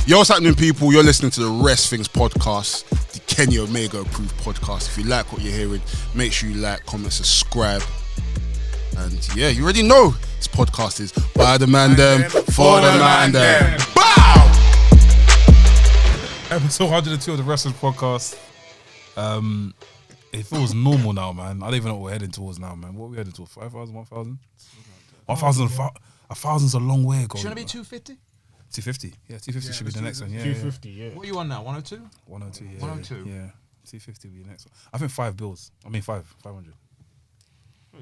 Yo, what's happening, people? You're listening to the WRESTHINGS podcast, the Kenny Omega approved podcast. If you like what you're hearing, make sure you like, comment, subscribe. And yeah, you already know this podcast is by the mandem, for the mandem. Bow! Episode 102 of the WRESTHINGS podcast. It feels normal now, man. I don't even know what we're heading towards now, man. What are we heading towards? 5,000, 1,000? 1,000, 1,000's a long way ago. Shouldn't it be 250? 250. Yeah, 250 should be the next one. Yeah, 250, yeah. What are you on now? 102? 102, yeah. 102? Yeah. 250 will be the next one. I think 500. 500.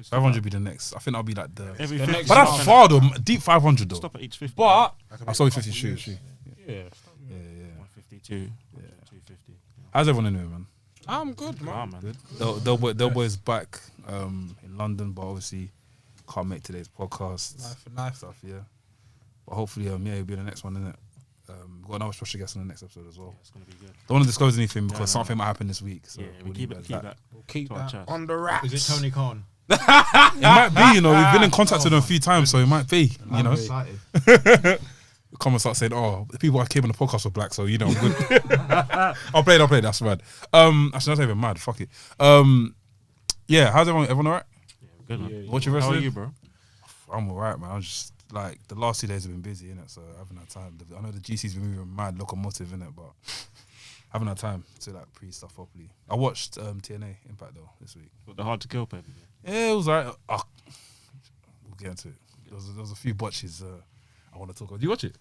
500 be the next. I think that'll be like the next. But that's far though. Deep 500 though. Stop at each 50. But I saw 50 shoot. Yeah. 152. Yeah. 250. How's everyone anyway, man? I'm good, man. Del Boy's back in London, but obviously can't make today's podcast. Life stuff, yeah. But hopefully, it'll be the next one, innit? We've got another special guest in the next episode as well. Yeah, it's gonna be good. Don't want to disclose anything because something might happen this week. So we'll keep that. We'll keep that on the wraps. Is it Tony Khan? It might be, you know. We've been in contact with them a few times, so it might be, you know. Excited. Come and start saying, "Oh, the people I came on the podcast were black, so you know I'm good." I'll play. That's mad. Actually, that's not even mad. Fuck it. Yeah. How's everyone? Everyone alright? Yeah, good, man. What's your wrestling? How are you, bro? I'm alright, man. I'm just like the last 2 days have been busy, innit? So I haven't had time. I know the GC's been moving mad locomotive, innit? But I haven't had time to like pre stuff properly. I watched TNA Impact though this week. What, the Hard to Kill paper? Yeah, it was like we'll get into it. There was a few botches I want to talk about. Do you watch it?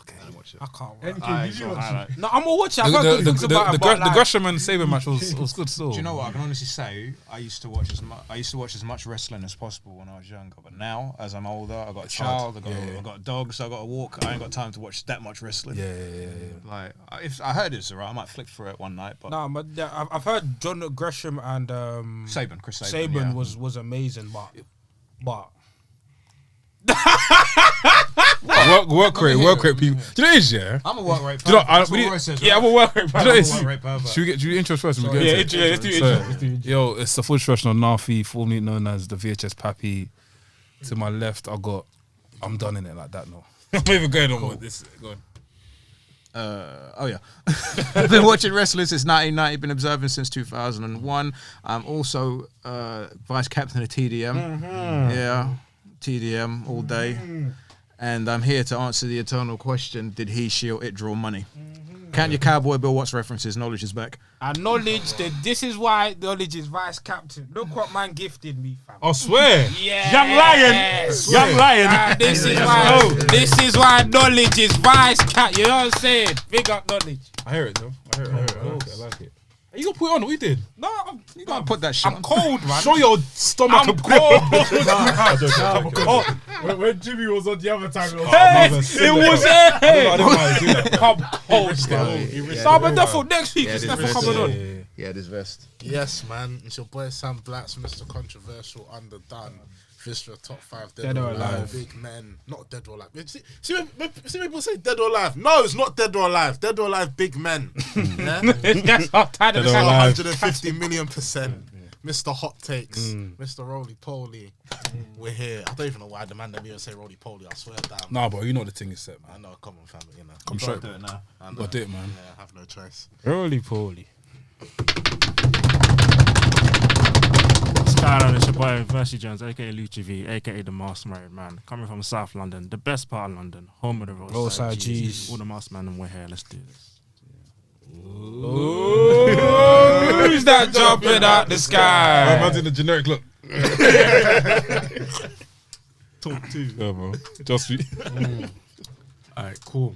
Okay, I watch it. I can't Highlight. No, I'm gonna watch it. I've heard good things about it. The Gresham and Sabin match was good still. Do you know what? I can honestly say I used to watch as much wrestling as possible when I was younger. But now, as I'm older, I got a child, I got dogs, I got to walk. I ain't got time to watch that much wrestling. Yeah. Like, if I heard it's alright, I might flick through it one night. But no, but I've heard John Gresham and Chris Sabin was amazing, but work rate, people. Do you know what it is, yeah? I'm a work rate. I'm a work rate. Do you know what it is? Should we do intros first? Let's do intro. Yo, it's the full introduction of Anarfi, formerly known as the VHS Pappy. To my left, I'm done in it like that now. I'm not even going on with this. Go on. I've been watching wrestling since 1990, been observing since 2001. I'm also vice captain of TDM. Yeah, TDM all day. And I'm here to answer the eternal question, did he, she, or it draw money? Count your Cowboy Bill Watts references, knowledge is back. Acknowledge that this is why knowledge is vice captain. Look what man gifted me, fam. I swear. Yeah. Young lion. This is why knowledge is vice captain. You know what I'm saying? Big up knowledge. I hear it though. I like it. You gotta put it on, what you did? No, You gotta put that shit I'm cold, man. Show your stomach. I'm cold. When Jimmy was on the other time, it was I didn't mind doing that. I'm cold still. No, but therefore next week it's never coming on. Yeah, this vest. Yes, man. It's your boy Sam Blacks, Mr. Controversial, Underdone. This for top 5 dead or alive. Big men, not dead or alive. See people say dead or alive. No, it's not dead or alive. Dead or alive, big men. Yeah? That's how tired of 150 million%. Mr. Hot Takes, Mr. Roly Poly. We're here. I don't even know why the man even say Roly Poly. I swear down. Nah, bro, you know the thing is set, man. I know, come on, family. You know, come straight. Do it now. Got it, man. Yeah, I have no choice. Roly poly. Skyline, it's your boy VRSYJNES, aka Lucha V, aka the Masked Married Man. Coming from South London, the best part of London, home of the Roadside G's. All the Masked Man, and we're here. Let's do this. Who's that jumping out the sky? Man's in the generic look. Talk two. Yeah, bro. Just Alright, cool.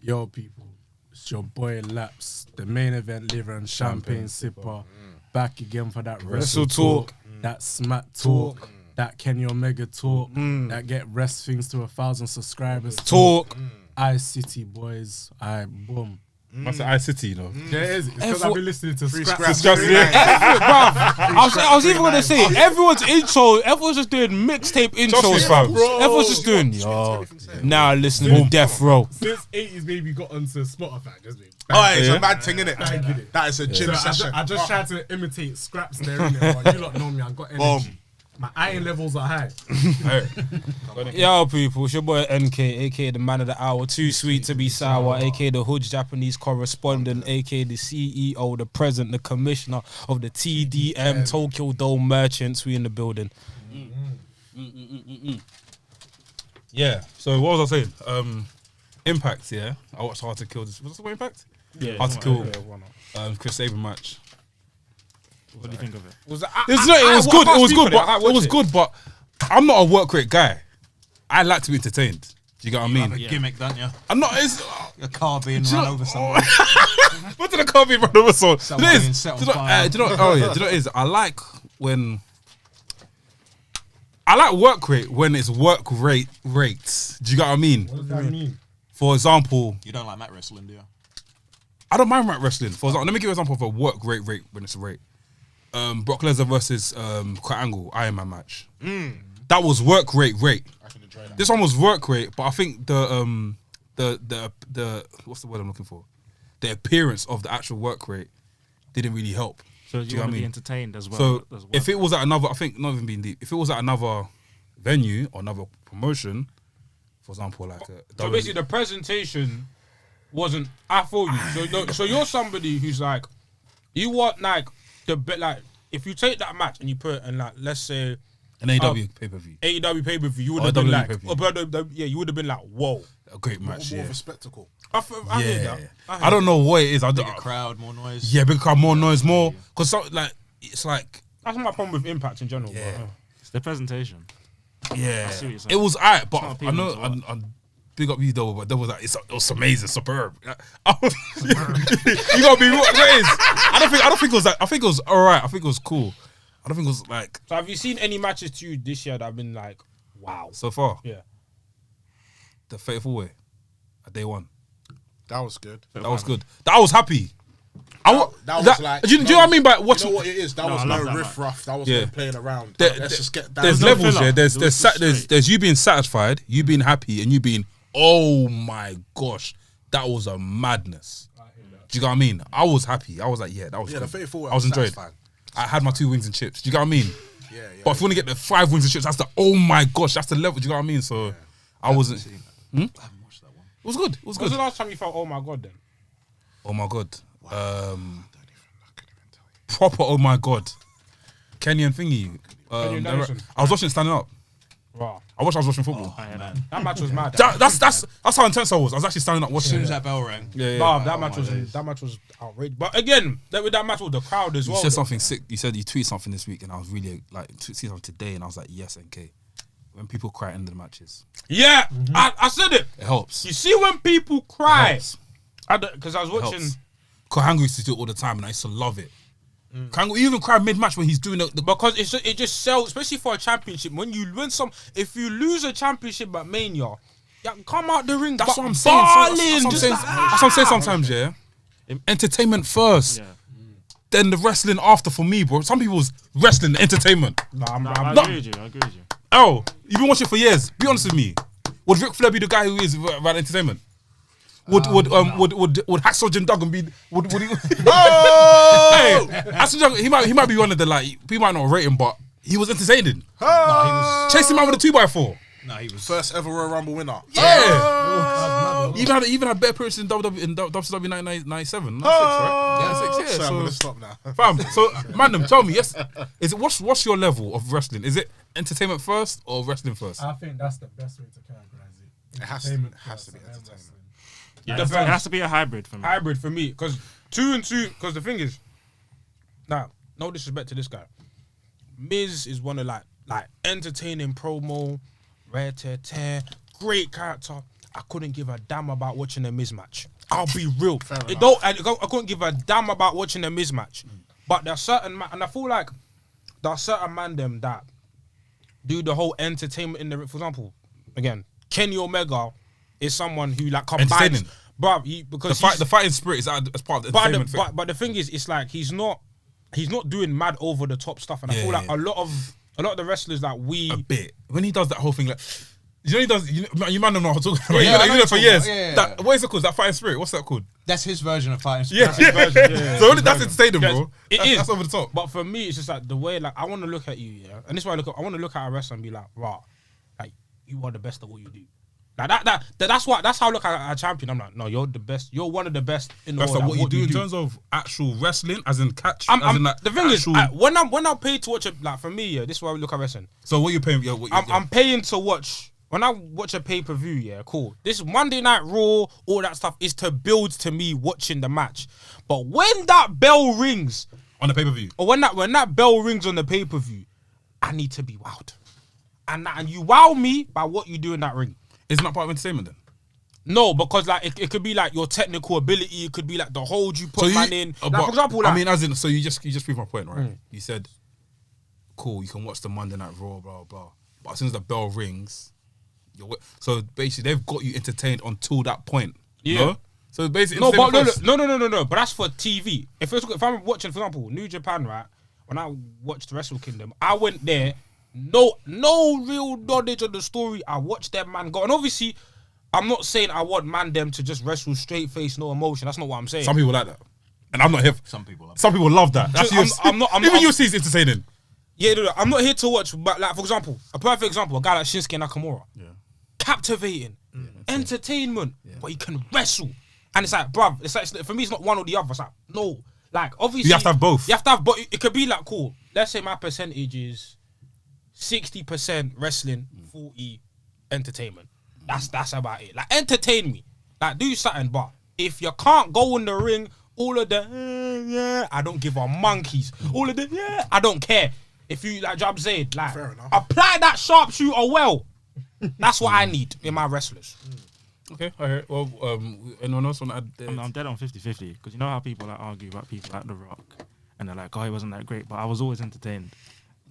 Yo, people. It's your boy Laps, the main event liver and champagne sipper. Back again for that wrestle talk, that smack talk, that Kenny Omega talk, that get rest things to 1,000 subscribers Talk. I-City boys. Alright, boom. I said I-City, you know. Yeah, it is. It's because I've been listening to Scraps. I was even gonna say everyone's just doing mixtape intros, fam. Everyone's just doing now listening to Death Row. Since 80s baby got onto Spotify, just me. Oh, it's a mad thing, innit? That is a gym session. I just tried to imitate Scraps there, innit? You lot know me, I got energy. My iron levels are high. Yo, people, it's your boy NK, aka the man of the hour, too sweet to be sour, aka the Hood Japanese correspondent, aka the CEO, the president, the commissioner of the TDM Tokyo Dome merchants. We in the building. Yeah. So what was I saying? Impact. Yeah. I watched Hard to Kill. Was this what Impact? Yeah. Hard to Kill. Chris Sabin match. What do you think of it? Was It was good. It was good, but I'm not a work rate guy. I like to be entertained. Do you get what I mean? A gimmick, don't you? I'm not. It's, A car being run over someone. what did I call me run over someone? Someone being set on fire. Do you know? Oh yeah. Do you know what it is? I like work rate when it's work rate rates. Do you get what I mean? What does that mean? For example, You don't like mat wrestling, do you? I don't mind mat wrestling. For example, let me give you an example of a work rate when it's a rate. Brock Lesnar versus Kurt Angle Iron Man match. That was work rate. I can enjoy that. This one was work rate, but I think the what's the word I'm looking for? The appearance of the actual work rate didn't really help. So Do you know want what to I be mean? entertained as well. So if it was at another, I think not even being deep. If it was at another venue or another promotion, for example, like So basically, the presentation wasn't. I feel you. So you're somebody who's like, you want like the bit like if you take that match and you put it in like let's say an AEW pay per view, AEW pay per view, you would Or have been WWE like, pay-per-view. yeah, you would have been like, whoa. a great match. More Yeah, of a spectacle. I hear yeah. that. I don't know what it is. I Bigger don't. crowd, more noise. Yeah, big crowd, more noise, more because like it's like That's my problem with Impact in general. Yeah. Bro. It's the presentation. yeah, see what you're saying. it was alright, but not I appealing know to what? I'm big up you though, but there was like it was amazing, superb. You gotta be real. It is. I don't think it was like. I think it was alright. I think it was cool. I don't think it was like So have you seen any matches to you this year that have been like, wow? so far. Yeah. The Fatal Way, at day one. That was good. That was good. That I was happy. That was like. Do you know what I mean by watching? You know what it is? That was I no love that riff raff. That was Yeah. no playing around. There- Let's just get down. There's no levels, filler. yeah. It was just straight. There's you being satisfied, you being happy, and you being, oh my gosh, that was a madness. Do you get what I mean? I was happy. I was like, yeah, that was Yeah, the good. Fatal Way I was enjoyed. satisfying. I had my 2 wings and chips. Do you get what I mean? Yeah. But if you want to get the 5 wings and chips, that's the oh my gosh, that's the level. Do you get what I mean? So I wasn't. I haven't watched that one. It was good. It was When was good. the last time you felt, oh my god, then? Oh my god. Proper. Oh my god. Kenny and Thingy. Kenny Danielson. I was watching it standing up. Wow. I was watching football. That match was mad. That's how intense I was. I was actually standing up As watching soon it. as that bell rang. Yeah, yeah. Bruv, that match was outrageous. But again, with that match with the crowd as You well. said though. something sick. You said you tweeted something this week, and I was really like, see something today, and I was like, yes, NK. When people cry at the end of the matches, Yeah, I said it. it helps. You see when people cry, helps. because I was It watching. helps. Kohangu used to do it all the time, and I used to love it. Kohangu even cry mid-match when he's doing the Because it just sells, especially for a championship. If you lose a championship at Mania, yeah, come out the ring. That's but what I'm saying. balling, That's what I'm just saying. like, That's what I'm saying sometimes, yeah. Entertainment first, Yeah. then the wrestling after for me, bro. Some people's wrestling entertainment. Nah, I not- agree with you. I agree with you. Oh, you've been watching it for years. Be honest with me. Would Ric Flair be the guy who is about entertainment? Would Hacksaw Jim Duggan be? Would he? Hey, Hacksaw Jim, he might be one of the like. People might not rate him, but he was entertaining. Chasing him out with a 2x4. No, he was. First ever Royal Rumble winner. Yeah. Even had better appearances in WCW 97. 96, right? 96, yeah. So I'm So, gonna stop now. fam, so Mandem, tell me, yes, is it what's your level of wrestling? Is it entertainment first or wrestling first? I think that's the best way to categorize it. It has to- Entertainment has to be first and then entertainment. wrestling. It has to be a hybrid for me. hybrid for me. Because 2 and 2. Because the thing is, now, no disrespect to this guy, Miz is one of like entertaining promo, rare tear, great character. I couldn't give a damn about watching a Miz match. I'll be real. I couldn't give a damn about watching a Miz match. But there's certain and I feel like there are certain man them that do the whole entertainment in the. For example, again, Kenny Omega is someone who like combines, Entertaining. bruv. Because The fighting spirit is as part of the entertainment thing. but the thing is, it's like he's not doing mad over the top stuff, and I Yeah, feel like yeah. a lot of the wrestlers that we A bit when he does that whole thing, like, You know he does. You man don't know what I'm talking about. Yeah, I you know know for years. yeah. That, what is it called? That fighting spirit. What's that called? That's his version of fighting. Yeah. So only that's entertaining, bro. That's over the top. But for me, it's just like the way, like, I want to look at you, yeah, and this is why I want to look at a wrestler and be like, rah, like, you are the best at what you do. Like that's how I look at a champion. I'm like, no, you're the best. You're one of the best in the That's world. like what you do in terms of actual wrestling, as in catch. The thing is, when I'm paid to watch it, like for me, yeah, this is why we look at wrestling. So what you paying? Yeah, I'm paying to watch. When I watch a pay-per-view, yeah, cool. This Monday Night Raw, all that stuff is to build to me watching the match. But when that bell rings on the pay-per-view, or when that bell rings on the pay-per-view, I need to be wowed. And you wow me by what you do in that ring. Isn't that part of entertainment then? No, because like it could be like your technical ability. It could be like the hold you put man in. Like, for example, like, I mean, as in, so you just proved my point, right? You said, cool, you can watch the Monday Night Raw, blah blah. But as soon as the bell rings, so basically they've got you entertained until that point. Yeah. No? So basically, no. But that's for TV. If I'm watching, for example, New Japan, right? When I watched Wrestle Kingdom, I went there. No real knowledge of the story. I watched that man go, and obviously, I'm not saying I want mandem to just wrestle straight face, no emotion. That's not what I'm saying. Some people like that, and I'm not here. Some people love that. That's I'm not. Even UFC is entertaining. Yeah, no, I'm not here to watch. But like, for example, a perfect example, a guy like Shinsuke Nakamura, captivating, entertainment, but he can wrestle, and it's like, bruv, it's like for me, it's not one or the other. It's like no, like obviously you have to have both. You have to have, but it could be like cool. Let's say my percentage is 60% wrestling, 40 entertainment. That's about it. Like entertain me, like do something. But if you can't go in the ring, all of the I don't give a monkeys. All of the I don't care. If you like Job said, like apply that sharpshooter well. That's what I need in my wrestlers. Okay, alright. Well, anyone else want to add? I'm dead on 50-50 because you know how people like argue about people like The Rock and they're like, oh, he wasn't that great, but I was always entertained.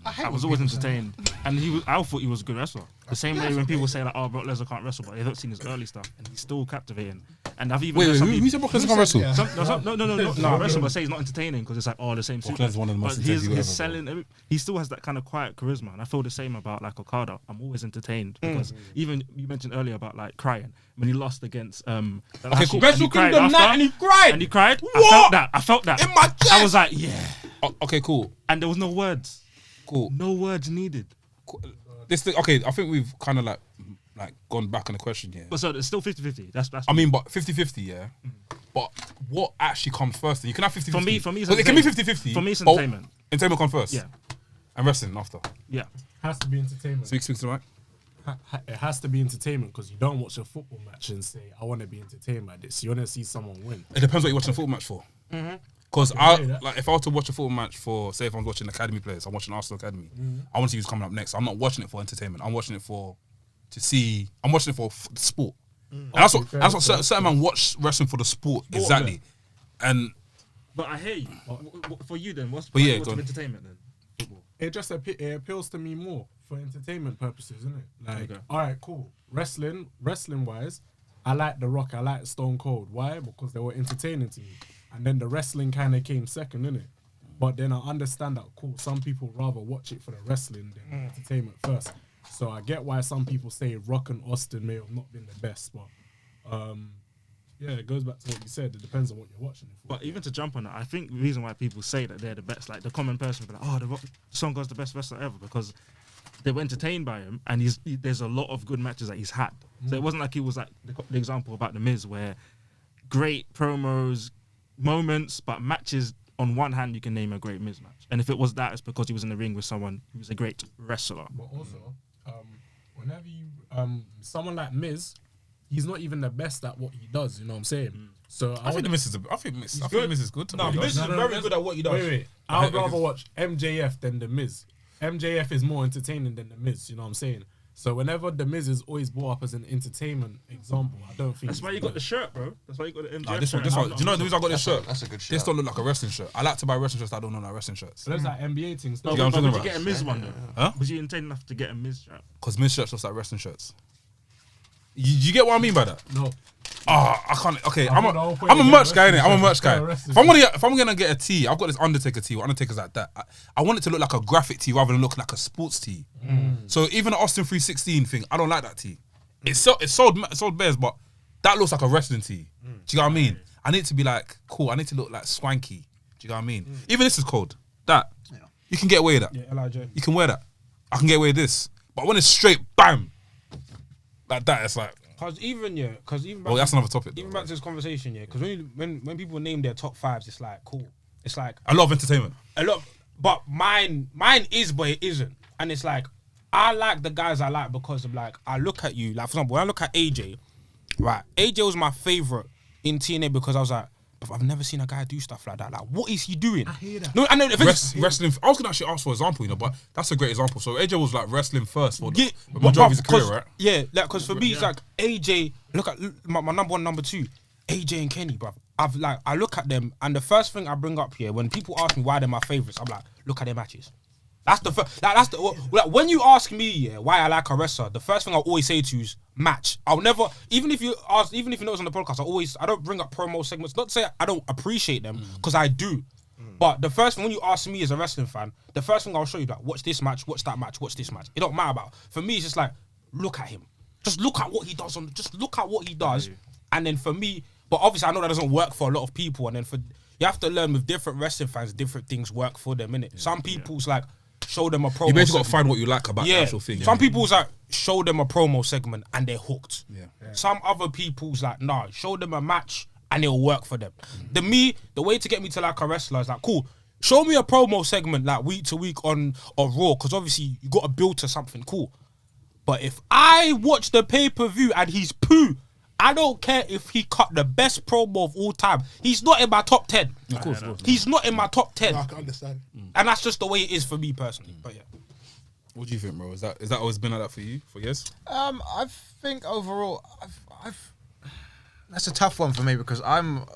I was always entertained, and I thought he was a good wrestler. The same way when people say like, "Oh, Brock Lesnar can't wrestle," but they don't see his early stuff, and he's still captivating. And I've even who said Brock Lesnar can't wrestle? No, wrestle, but say he's not entertaining because it's like, oh, the same. Brock Lesnar's one of the most entertaining he's selling. He still has that kind of quiet charisma, and I feel the same about like Okada. I'm always entertained because even you mentioned earlier about like crying when he lost against Wrestle Kingdom night, and he cried. And he cried. What? I felt that in my chest. I was like, yeah. Okay, cool. And there was no words. Cool. No words needed. This thing, okay, I think we've kind of like gone back on the question here. But so it's still 50-50. That's I mean, but 50-50, yeah. But what actually comes first? You can have 50-50. For me, it can be 50-50. For me, it's entertainment. Entertainment comes first. Yeah. And wrestling after. Yeah. Has to be entertainment. Speak to the mic. It has to be entertainment because you don't watch a football match and say, I want to be entertained by this. You want to see someone win. It depends what you're watching a football match for. Because if I were to watch a football match for, say, if I'm watching academy players, I'm watching Arsenal Academy. I want to see who's coming up next. I'm not watching it for entertainment. I'm watching it for the sport. And that's what certain man watch wrestling for the sport. Exactly. And but I hear you. For you then, what's entertainment then? Football. It just appeals to me more for entertainment purposes, isn't it? Like, all right, cool. Wrestling wise, I like The Rock. I like Stone Cold. Why? Because they were entertaining to me. And then the wrestling kind of came second, innit? But then I understand that, cool, some people rather watch it for the wrestling than entertainment first. So I get why some people say Rock and Austin may have not been the best, but it goes back to what you said. It depends on what you're watching it for. But even to jump on that, I think the reason why people say that they're the best, like the common person will be like, oh, the Rock, Stone Cold's the best wrestler ever, because they were entertained by him, and there's a lot of good matches that he's had. So it wasn't like he was like the example about The Miz, where great promos, moments, but matches. On one hand, you can name a great Miz match, and if it was that, it's because he was in the ring with someone who was a great wrestler. But also, whenever you someone like Miz, he's not even the best at what he does. You know what I'm saying? So I think Miz is good. No, Miz is very good at what he does. Wait. I would rather watch MJF than The Miz. MJF is more entertaining than The Miz. You know what I'm saying? So whenever The Miz is always brought up as an entertainment example, I don't think that's why you got the shirt, bro. That's why you got the MJF. This one. Do you know the reason I got this shirt? That's a good shirt. This don't look like a wrestling shirt. I like to buy wrestling shirts that don't look like wrestling shirts. So there's like NBA things. No, but did you get a Miz one though? Huh? Was you intending enough to get a Miz shirt? Because Miz shirts look like wrestling shirts. You get what I mean by that? No. I can't. Okay, I'm a merch guy, innit? I'm a merch guy. If I'm gonna get a tee, I've got this Undertaker tee. Undertaker's like that. I want it to look like a graphic tee rather than look like a sports tee. So even the Austin 316 thing, I don't like that tee. It sold bears, but that looks like a wrestling tee. Do you know what I mean? I need to be like cool. I need to look like swanky. Do you know what I mean? Even this is cold. That you can get away with that. Yeah, Elijah. You can wear that. I can get away with this. But when it's straight, bam, like that, it's like. Because even Oh, that's another topic. Even back to this conversation, because when people name their top fives, it's like cool. It's like A lot of entertainment. but mine is, but it isn't. And it's like I like the guys I like because of like I look at you, like for example, when I look at AJ, right? AJ was my favorite in TNA because I was like, but I've never seen a guy do stuff like that. Like, what is he doing? I hear that. No, I know. Wrestling. I was gonna actually ask for an example, but that's a great example. So AJ was like wrestling first for the but majority of his career, right? Yeah, like because for me it's like AJ. Look at my number one, number two, AJ and Kenny, bro. I look at them and the first thing I bring up here when people ask me why they're my favorites, I'm like, look at their matches. That's the first. Like when you ask me why I like a wrestler, the first thing I'll always say to you is match. I'll never, even if you know it's on the podcast, I don't bring up promo segments. Not to say I don't appreciate them because I do. But the first thing when you ask me as a wrestling fan, the first thing I'll show you like, watch this match, watch that match, watch this match. It don't matter about. For me, it's just like look at him. Just look at what he does just look at what he does, and then for me. But obviously, I know that doesn't work for a lot of people, and then you have to learn with different wrestling fans, different things work for them, innit? Some people's like show them a promo. You basically got to find what you like about the actual thing. Some people's like show them a promo segment and they're hooked. Yeah. Some other people's like nah, show them a match and it'll work for them. The way to get me to like a wrestler is like cool. Show me a promo segment like week to week on Raw because obviously you got to build to something cool. But if I watch the pay-per-view and he's poo, I don't care if he cut the best promo of all time. He's not in my top 10. Of course. He's not in my top 10. No, I can understand. And that's just the way it is for me personally. But yeah. What do you think, bro? Is that always been like that for you? For years? I think overall, I've that's a tough one for me because I've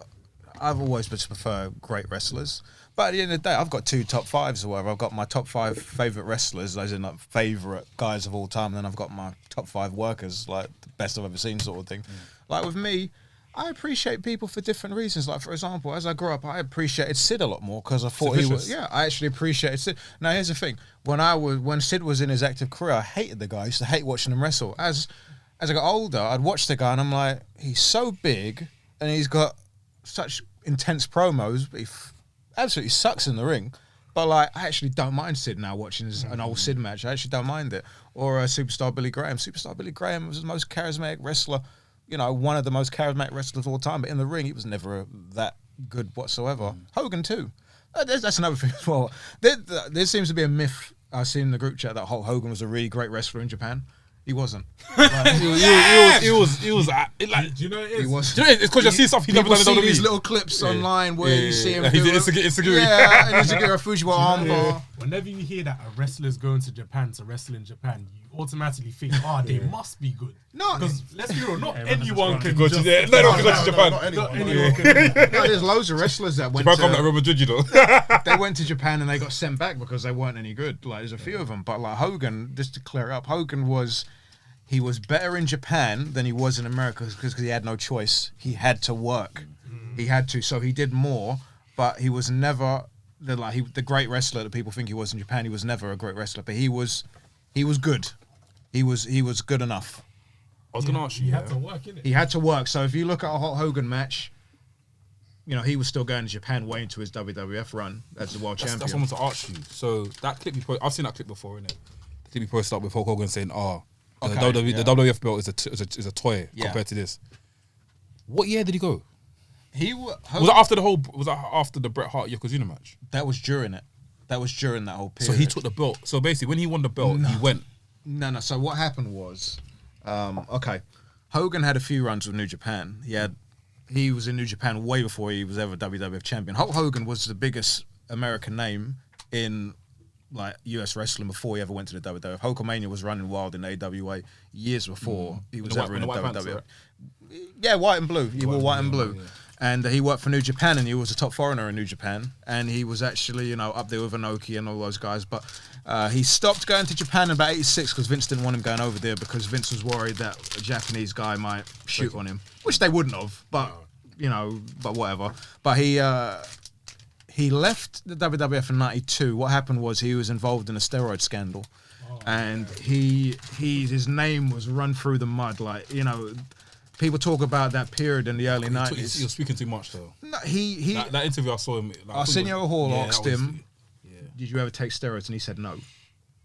always just prefer great wrestlers. But at the end of the day, I've got 2 top 5s or whatever. I've got my top 5 favourite wrestlers, those are like favourite guys of all time, and then I've got my top 5 workers, like the best I've ever seen sort of thing. Like with me, I appreciate people for different reasons. Like for example, as I grew up, I appreciated Sid a lot more because I thought he was. Yeah, I actually appreciated Sid. Now here's the thing: when Sid was in his active career, I hated the guy. I used to hate watching him wrestle. As I got older, I'd watch the guy and I'm like, he's so big and he's got such intense promos, but he absolutely sucks in the ring. But like, I actually don't mind Sid now watching an old Sid match. I actually don't mind it. Or Superstar Billy Graham. Superstar Billy Graham was the most charismatic wrestler. You know, one of the most charismatic wrestlers of all time. But in the ring, he was never that good whatsoever. Hogan too. That's another thing as well. There seems to be a myth I've seen in the group chat that Hulk Hogan was a really great wrestler in Japan. He wasn't. Like, he was like, Do you know what it is? he was. do you know, it's because you see stuff he never People done in see these WWE. little clips online where you see him He do did it. Inseguri. Yeah, and Inseguri Fujiwara armbar. Whenever you hear that a wrestler's going to Japan to wrestle in Japan, you automatically think, they must be good. No, Because let's be real, not anyone can Go just... to there. No, go to Japan. Not anyone. Not anyone can do that. no, there's loads of wrestlers that went Japan come like to. Robert Judge, though. They went to Japan and they got sent back because they weren't any good. Like there's a few of them, but like Hogan, just to clear it up, Hogan was better in Japan than he was in America because he had no choice. He had to work. He had to, so he did more. But he was never the great wrestler that people think he was in Japan. He was never a great wrestler, but he was good. He was good enough. I was going to ask you. You had to work, innit? He had to work. So if you look at a Hulk Hogan match, you know, he was still going to Japan way into his WWF run as the world champion. That's what I want to ask you. So that clip you posted, I've seen that clip before, innit? The clip you posted up with Hulk Hogan saying, the WWF belt is a toy compared to this. What year did he go? Was that after the Bret Hart Yokozuna match? That was during it. That was during that whole period. So he took the belt. So basically, when he won the belt, he went. No. So what happened was, Hogan had a few runs with New Japan. He was in New Japan way before he was ever WWF champion. Hulk Hogan was the biggest American name in like US wrestling before he ever went to the WWF. Hulkamania was running wild in AWA years before he was ever in the WWF. Pants, right? Yeah, white and blue. He wore white and blue. Yeah. And he worked for New Japan, and he was a top foreigner in New Japan. And he was actually, you know, up there with Inoki and all those guys. But he stopped going to Japan in about '86 because Vince didn't want him going over there because Vince was worried that a Japanese guy might shoot on him, which they wouldn't have. But you know, but whatever. But he left the WWF in '92. What happened was he was involved in a steroid scandal. and his name was run through the mud. Like, you know, people talk about that period in the early You're 90s. speaking too much though. No, he That interview I saw him. Like, Arsenio Hall asked him, Yeah. "Did you ever take steroids?" And he said no,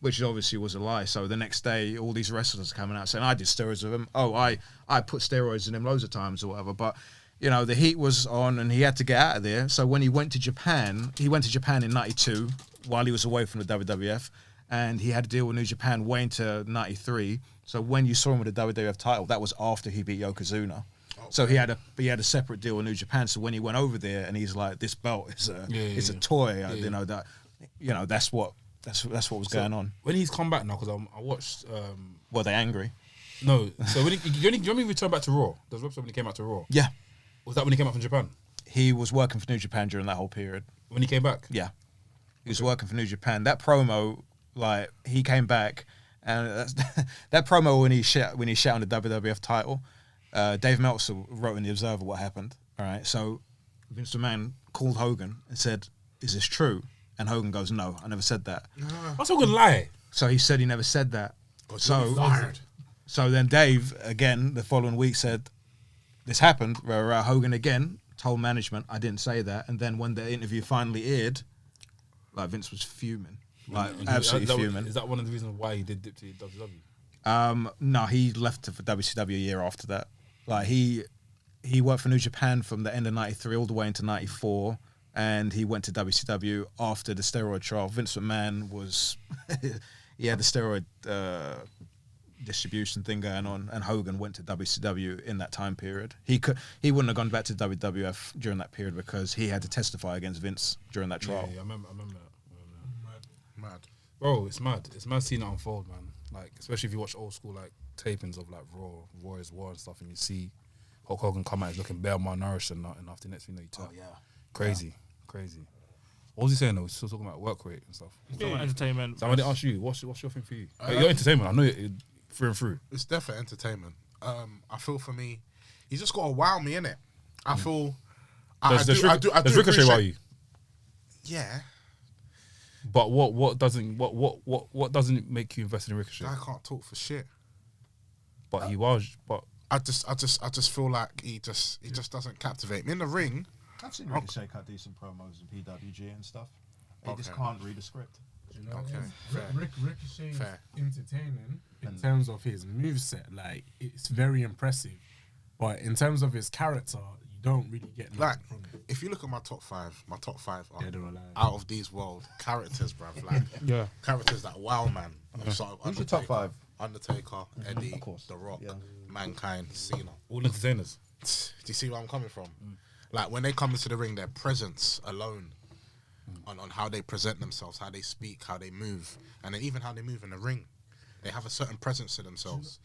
which obviously was a lie. So the next day, all these wrestlers are coming out saying, "I did steroids with him. Oh, I put steroids in him loads of times or whatever." But you know, the heat was on, and he had to get out of there. So when he went to Japan in '92 while he was away from the WWF, and he had to deal with New Japan way into '93. So when you saw him with the WWF title, that was after he beat Yokozuna. So he had a separate deal with New Japan. So when he went over there, and he's like, "This belt is a toy," you know that's what was going on. When he's come back now, because I watched. Were they angry? No, so when you only return back to Raw. There's an episode when he came back to Raw. Yeah, Was that when he came back from Japan? he was working for New Japan during that whole period. When he came back? Yeah, he was working for New Japan. That promo, like, he came back, and that promo when he shot on the WWF title, Dave Meltzer wrote in the Observer what happened. All right, so Vince McMahon called Hogan and said, "Is this true?" And Hogan goes, "No, I never said that." That's a good lie. So he said he never said that. So then Dave, again, the following week said, this happened, where Hogan again told management, "I didn't say that." And then when the interview finally aired, like, Vince was fuming. Like, absolutely fuming. Is that one of the reasons why he did dip to WWE? No, he left for WCW a year after that. Like, he worked for New Japan from the end of '93 all the way into '94, and he went to WCW after the steroid trial. Vince McMahon was he had the steroid distribution thing going on, and Hogan went to WCW in that time period. He wouldn't have gone back to WWF during that period because he had to testify against Vince during that trial. Yeah, I remember that. Mad. Bro, it's mad. It's mad seeing it unfold, man. Like, especially if you watch old school like tapings of like Raw is War and stuff, and you see Hulk Hogan come out, he's looking bare malnourished and after next thing you know, you turn. Oh yeah, Crazy. What was he saying though? He's still talking about work rate and stuff. Entertainment. So I wanted to ask you, what's your thing for you? Your entertainment, I know it through and through. It's definitely entertainment. I feel for me, he's just got to wow me, innit? I feel. Does Ricochet appreciate- wow you? Yeah, But what doesn't make you invested in Ricochet? I can't talk for shit. But he was. But I just feel like he just doesn't captivate me in the ring. I've seen Ricochet cut decent promos in PWG and stuff. He just Okay. can't read a script. You know, Okay, it's- fair. Ricochet is Fair. entertaining in terms of his moveset. Like, it's very impressive. But in terms of his character, you don't really get nothing Like, from it. if you look at my top five are Dead or alive. out of these world characters, bruv. Like, Yeah. characters that wow, man. So Who's your top five? Undertaker, Eddie, Of course. The Rock, Yeah. Mankind, Cena. all entertainers. Do you see where I'm coming from? Like, when they come into the ring, their presence alone on how they present themselves, how they speak, how they move, and then even how they move in the ring. They have a certain presence to themselves.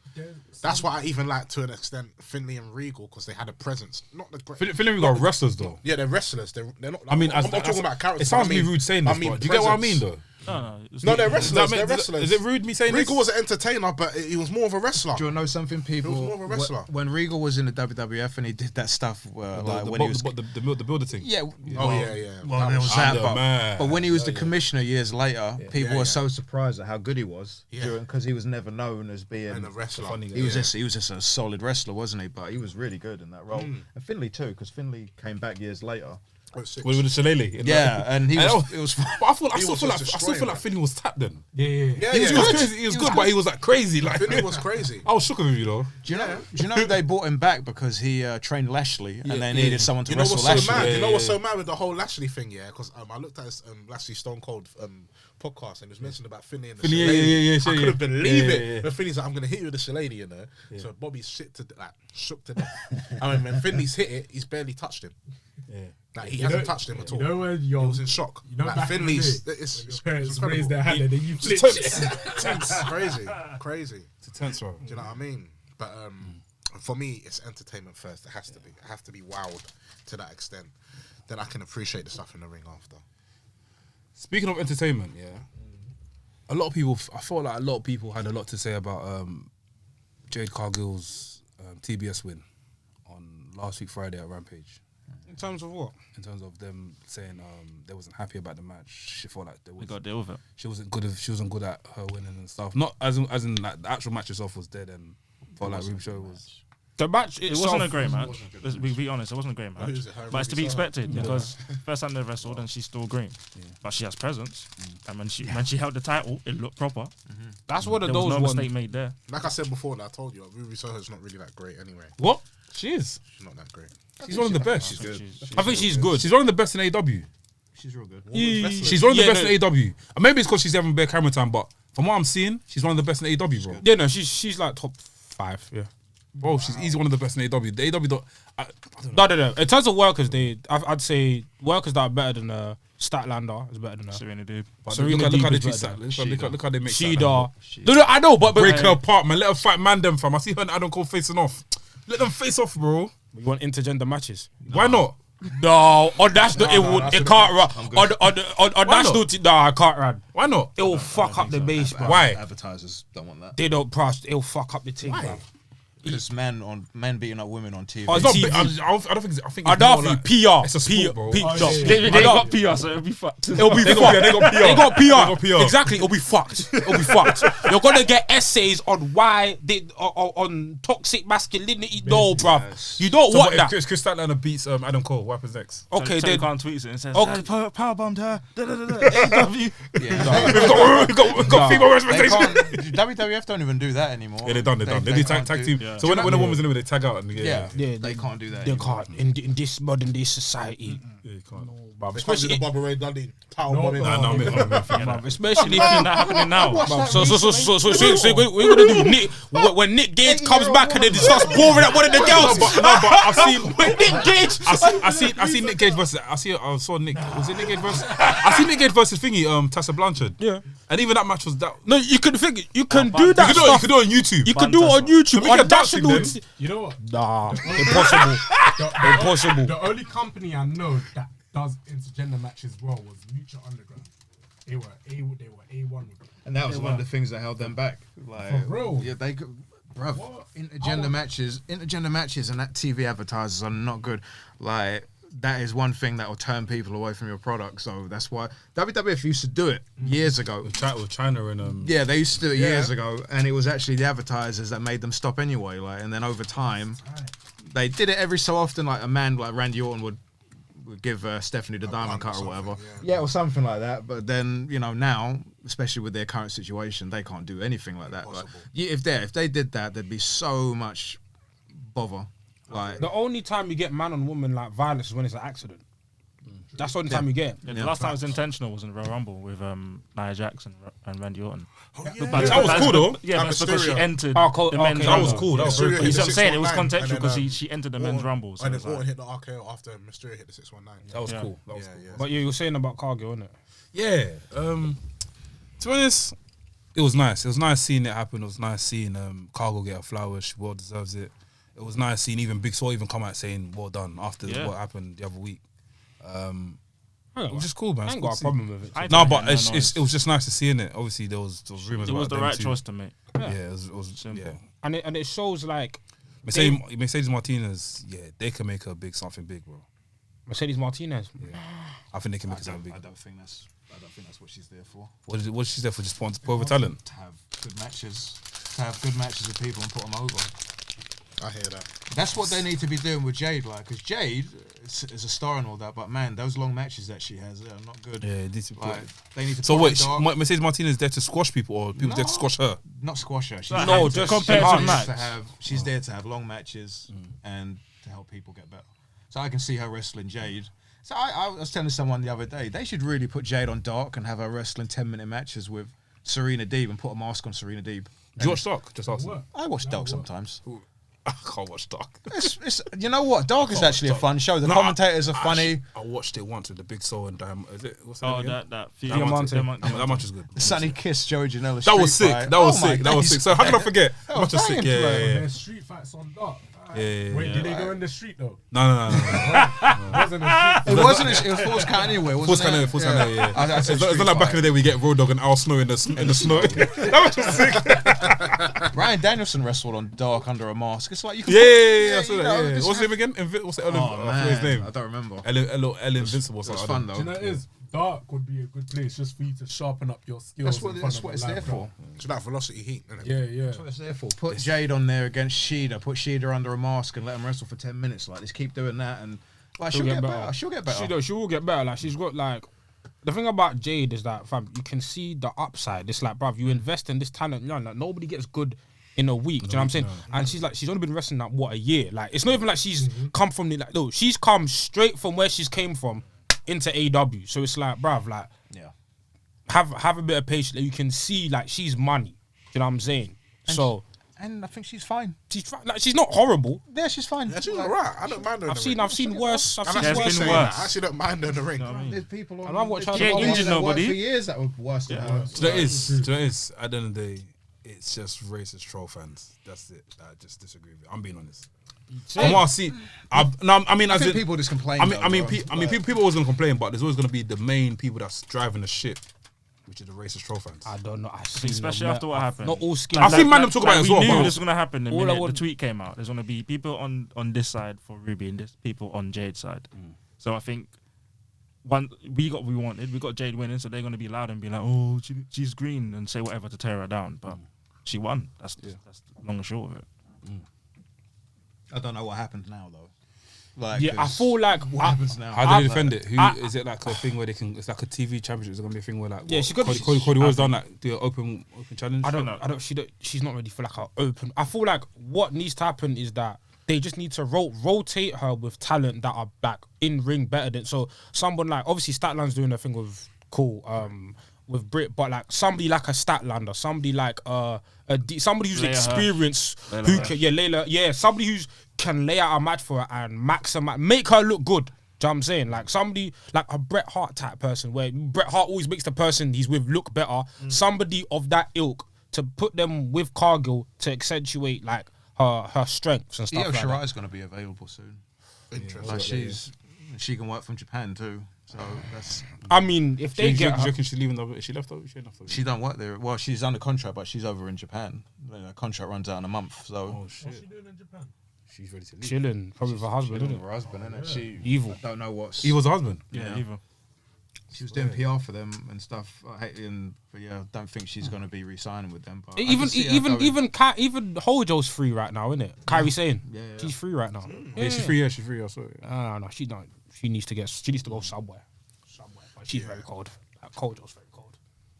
That's why I even like, to an extent, Finlay and Regal, because they had a presence. Not the great. Feeling we got wrestlers though. Yeah, they're wrestlers. They're not. I mean, I'm not talking about characters. It sounds I mean, really rude saying this, but do you get what I mean though? No, they're wrestlers. They're wrestlers. Is it rude me saying Regal this? was an entertainer, but he was more of a wrestler. Do you know something, people? He was more of a wrestler. When Regal was in the WWF and he did that stuff, like when he was, The builder thing. yeah, Oh yeah. well, there was that, I'm the man. but when he was the commissioner years later, people Yeah, were yeah. so surprised at how good he was, Yeah. because he was never known as being. And a wrestler. Funny guy. He was just a solid wrestler, wasn't he? But he was really good in that role. And Finlay too, because Finlay came back years later. With the shillelagh. Yeah, and he was. It was. But I still was feel just like destroying Finlay was tapped then. Yeah. Yeah, He was yeah. crazy. He was good, but he was like crazy. Like Finlay was crazy. I was shook with you though. Do you know they brought him back because he trained Lashley, and they needed someone to You know wrestle what's so Lashley. mad? You know what's so mad with the whole Lashley thing, yeah? Because I looked at his Lashley Stone Cold podcast, and it was mentioned about Finlay and the Finlay, shillelagh. sure, I couldn't believe Yeah, it. yeah. But Finlay's like, "I'm gonna hit you with the shillelagh," you know. So Bobby's shook to death. I mean, when Finlay's hit it, he's barely touched him. Yeah. Like, he hasn't touched him at all. You know when He was in shock. You know, Like, back Finlay's, in the day, it's when your parents incredible. raised their hand and then you It's flipped. tense. crazy. It's a tense, bro. Do you know what I mean? But for me, it's entertainment first. It has to be. I have to be wowed to that extent. Then I can appreciate the stuff in the ring after. Speaking of entertainment, yeah, a lot of people. I felt like a lot of people had a lot to say about Jade Cargill's TBS win on last week Friday at Rampage. In terms of what? In terms of them saying they wasn't happy about the match. She felt like We got to deal with it. she wasn't good at her winning and stuff. Not as in like the actual match itself was dead and felt like Ruby Show was. The match It itself wasn't a great match. Let's be honest, it wasn't a great match. is it, her But it's to be Ruby Soho? expected because first time they wrestled and she's still green. But she has presence. And when she held the title, it looked proper. That's one of There was those no ones. mistake made there. Like I said before, and I told you, Ruby Soho's not really that great anyway. What? She is. She's not that great. She's one of the best. She's good. I think she's good. She's one of the best in AEW. She's real good. She's one of the Yeah, best in AEW. And maybe it's because she's having bare camera time, but from what I'm seeing, she's one of the best in AEW, bro. Yeah, no, she's like top 5. Yeah. Bro, she's easily one of the best in AEW. The AEW don't. I don't know. No. In terms of workers, I'd say workers that are better than Statlander is better than her. Serena Deeb. But Serena look how they Deeb treat is better Statlander. Look how they make Shida. Statlander. No, I know, but Break her apart, man. Let her fight Mandem, fam. I see her and Adam Cole facing off. Let them face off, bro. you want intergender matches. Why not? No, on national it can't run. On Why national, not? nah, I can't run. Why not? It will fuck up the base, bro. Why? Advertisers don't want that. They don't pass. It'll fuck up the team, bro. Because men beating up women on TV. On It's not. TV. I don't think. I think. It's more Anarfi, like, PR. It's a sport, bro. They got PR, so it'll be fucked. It'll be They fucked. got PR. They got They got PR. PR. Exactly. It'll be fucked. It'll be fucked. You're gonna get essays on why they on toxic masculinity. No, bruv. You don't So want what that. if Chris Statlander beats Adam Cole? What happens next? Okay, Tony then. Khan tweets it and says, Okay. power bombed her. AEW. We've got female They representation. can't, WWF don't even do that anymore. Yeah, they done. They do tag can't team. yeah. So when a woman's in there, they tag out and Yeah, Yeah, they can't do that. They anymore. can't in this modern day society. Yeah, you can't. Bruv, They can't do the especially Barbara Ray Dudley towel bombing. bruv, especially You've seen that happening now. So we're gonna do Nick when Nick Gage comes back and then he starts boring at one of the girls. but I've seen when Nick Gage. I see Nick Gage versus. I saw Nick. Was it Nick Gage versus? I see Nick Gage versus Thingy. Tessa Blanchard. Yeah. And even that match was that. No, you can think you can but do You that could do it. You stuff. could do it on YouTube. You can do it on YouTube. we On get dancing national. then? You know what? Nah, impossible. Impossible. The only company I know that does intergender matches well was Lucha Underground. They were A1 with them. And that was one of the things that held them back. Like, For real? Yeah, they could. Bruv, What? intergender matches and that TV advertisers are not good. Like, that is one thing that will turn people away from your product. So that's why WWF used to do it years ago. With China and Yeah, they used to do it years ago, and it was actually the advertisers that made them stop anyway. Like, and then over time, they did it every so often. Like a man like Randy Orton would give Stephanie the diamond cut or whatever. Yeah, or something like that. But then now, especially with their current situation, they can't do anything like that. Like, if they did that, there'd be so much bother. Like, The only time you get man on woman like violence is when it's an accident. That's the only time you get. Yeah, the last time it was intentional was in Royal Rumble with Nia Jax and Randy Orton. that was cool though. Yeah, that's because she Mysterio. entered Oh, cool. the men's Okay. That rumble. was cool. That was very Mysterio cool. hit You see what I'm saying? It was 619, contextual because and then, she entered the men's rumble. So And it's then Orton like, hit the RKO after Mysterio hit the 619. That was Yeah. cool. That was Yeah, cool. yeah. But you were saying about Cargill, innit? Yeah. To be honest, it was nice. It was nice seeing it happen. It was nice seeing Cargill get her flowers. She well deserves it. It was nice seeing even Big Swole even come out saying well done after Yeah. what happened the other week. It was just cool, man. I It's ain't cool got a to see. problem with it. I No, didn't but get no it was just nice to see it. Obviously, there was rumors it about was the them right too. choice to make. Yeah, it was Simple. yeah. And it shows like Mercedes Martinez, yeah, they can make a big something big, bro. Mercedes Martinez. I think they can make it something big. I don't think that's what she's there for. What she's there for? Just to put over talent. To have good matches, with people and put them over. I hear that. That's what they need to be doing with Jade, like, because Jade is a star and all that, but man, those long matches that she has, they're not good. Yeah, this Like, they need to. So put wait, her dark- Mercedes Martinez there to squash people, or people there to squash her? not squash her. She's No, there just compared to enhance. match. She's there to have long matches and to help people get better. So I can see her wrestling Jade. So I was telling someone the other day, they should really put Jade on Dark and have her wrestling 10-minute matches with Serena Deeb and put a mask on Serena Deeb. Do you watch Dark? Just ask. I watch Dark sometimes. I can't watch Dark. It's you know what? Dark is actually a fun show. The commentators are funny. I watched it once with the Big Soul and Diamond. Is it? What's that? Oh, again? that Diamante. That match is good. Sunny Kiss, Joey Janela. That was sick. That was sick. That was sick. So how can I forget? That match was sick. Yeah, yeah, yeah. There's street fights on Dark. Yeah. Wait, did they go in the street though? No. It wasn't a street. It wasn't. It was Force Count anyway. Wasn't Force it? Cannon, Force Cannon, yeah. I said It's not street like back in fight. the day we get Road Dogg and Al Snow in the snow. That match was sick. Bryan Danielson wrestled on Dark under a mask. It's like you can. Yeah, I saw you that. know, Yeah. just What's his have- name again? What's it? Oh I forget his man, name. I don't remember. El Invincible. It was something. fun though. Do you know what it is? Dark would be a good place just for you to sharpen up your skills. That's what it's there for. It's like velocity heat, isn't it? Yeah. That's what it's there for. Put Jade on there against Sheeda. Put Sheeda under a mask and let them wrestle for 10 minutes. Like, just keep doing that, and like she'll get better. She'll get better. She will get better. Like she's got like. The thing about Jade is that, fam, you can see the upside. It's like, bruv, you invest in this talent, like nobody gets good in a week. Do you know what I'm saying? And she's only been wrestling like what, a year? Like it's not even like she's come from the no, she's come straight from where she's came from into AW. So it's like, bruv, like have a bit of patience. Like, you can see like she's money. Do you know what I'm saying? And I think she's fine. She's not horrible. Yeah, she's fine. Yeah, she's alright. I don't mind her. I've seen worse. I've seen There's worse. been I worse. actually don't mind her in the ring. There's people on. And I've watched her there's people injured on that worked nobody. for years that were worse than her. Do you know what it is? Do you know what it is? At the end of the day, it's just racist troll fans. That's it. I just disagree with it. I'm being honest. From what I see, I think people just complain. People always gonna complain, but there's always gonna be the main people that's driving the ship, which are the racist troll fans. I don't know. I see Especially after what happened. Not all skin. I've seen man them talk about it as well. We knew but- this was gonna happen the All I minute the want- tweet came out. There's gonna be people on this side for Ruby and this people on Jade's side. So I think we got what we wanted. We got Jade winning, so they're gonna be loud and be like, "Oh, she's green," and say whatever to tear her down. But she won. That's long and short of it. I don't know what happens now though. Like, Yeah, I feel like what happens now? How do they defend it? Is it like a thing where they can? It's like a TV championship. Is it gonna be a thing where like? Yeah, she could- Cody always done like the open challenge. I don't. She's not ready for like an open. I feel like what needs to happen is that they just need to rotate her with talent that are like in ring better than. So someone like obviously Statland's doing a thing with with Brit, but like somebody like a Statlander, somebody like somebody who's Leia experienced, Layla who Hirsch. can Layla, somebody who's can lay out a match for her and maximize, make her look good. Do you know what I'm saying? Like somebody like a Bret Hart type person, where Bret Hart always makes the person he's with look better. Somebody of that ilk to put them with Cargill to accentuate like her strengths and stuff Io like that. Shirai's going to be available soon. Interesting. Like she can work from Japan too. So that's I mean, if Do they you get her, reckon she's leaving? She left. She left. she don't work there. Well, she's under contract, but she's over in Japan. The contract runs out in a month. So Oh shit. She's ready to leave. chilling, probably with her husband, with isn't it? her husband, innit? She Evil. I don't know what's. He was the husband. Yeah. Either. She was doing PR for them and stuff. But yeah, I don't think she's going to be re-signing with them. But I Even can see her going. even Hojo's free right now, isn't it? Kyrie saying Yeah. she's free right now. Yeah, she's free. Yeah, she's free. I saw it. No, she don't. She needs to go somewhere. But she's very cold. Like, Hojo's very cold.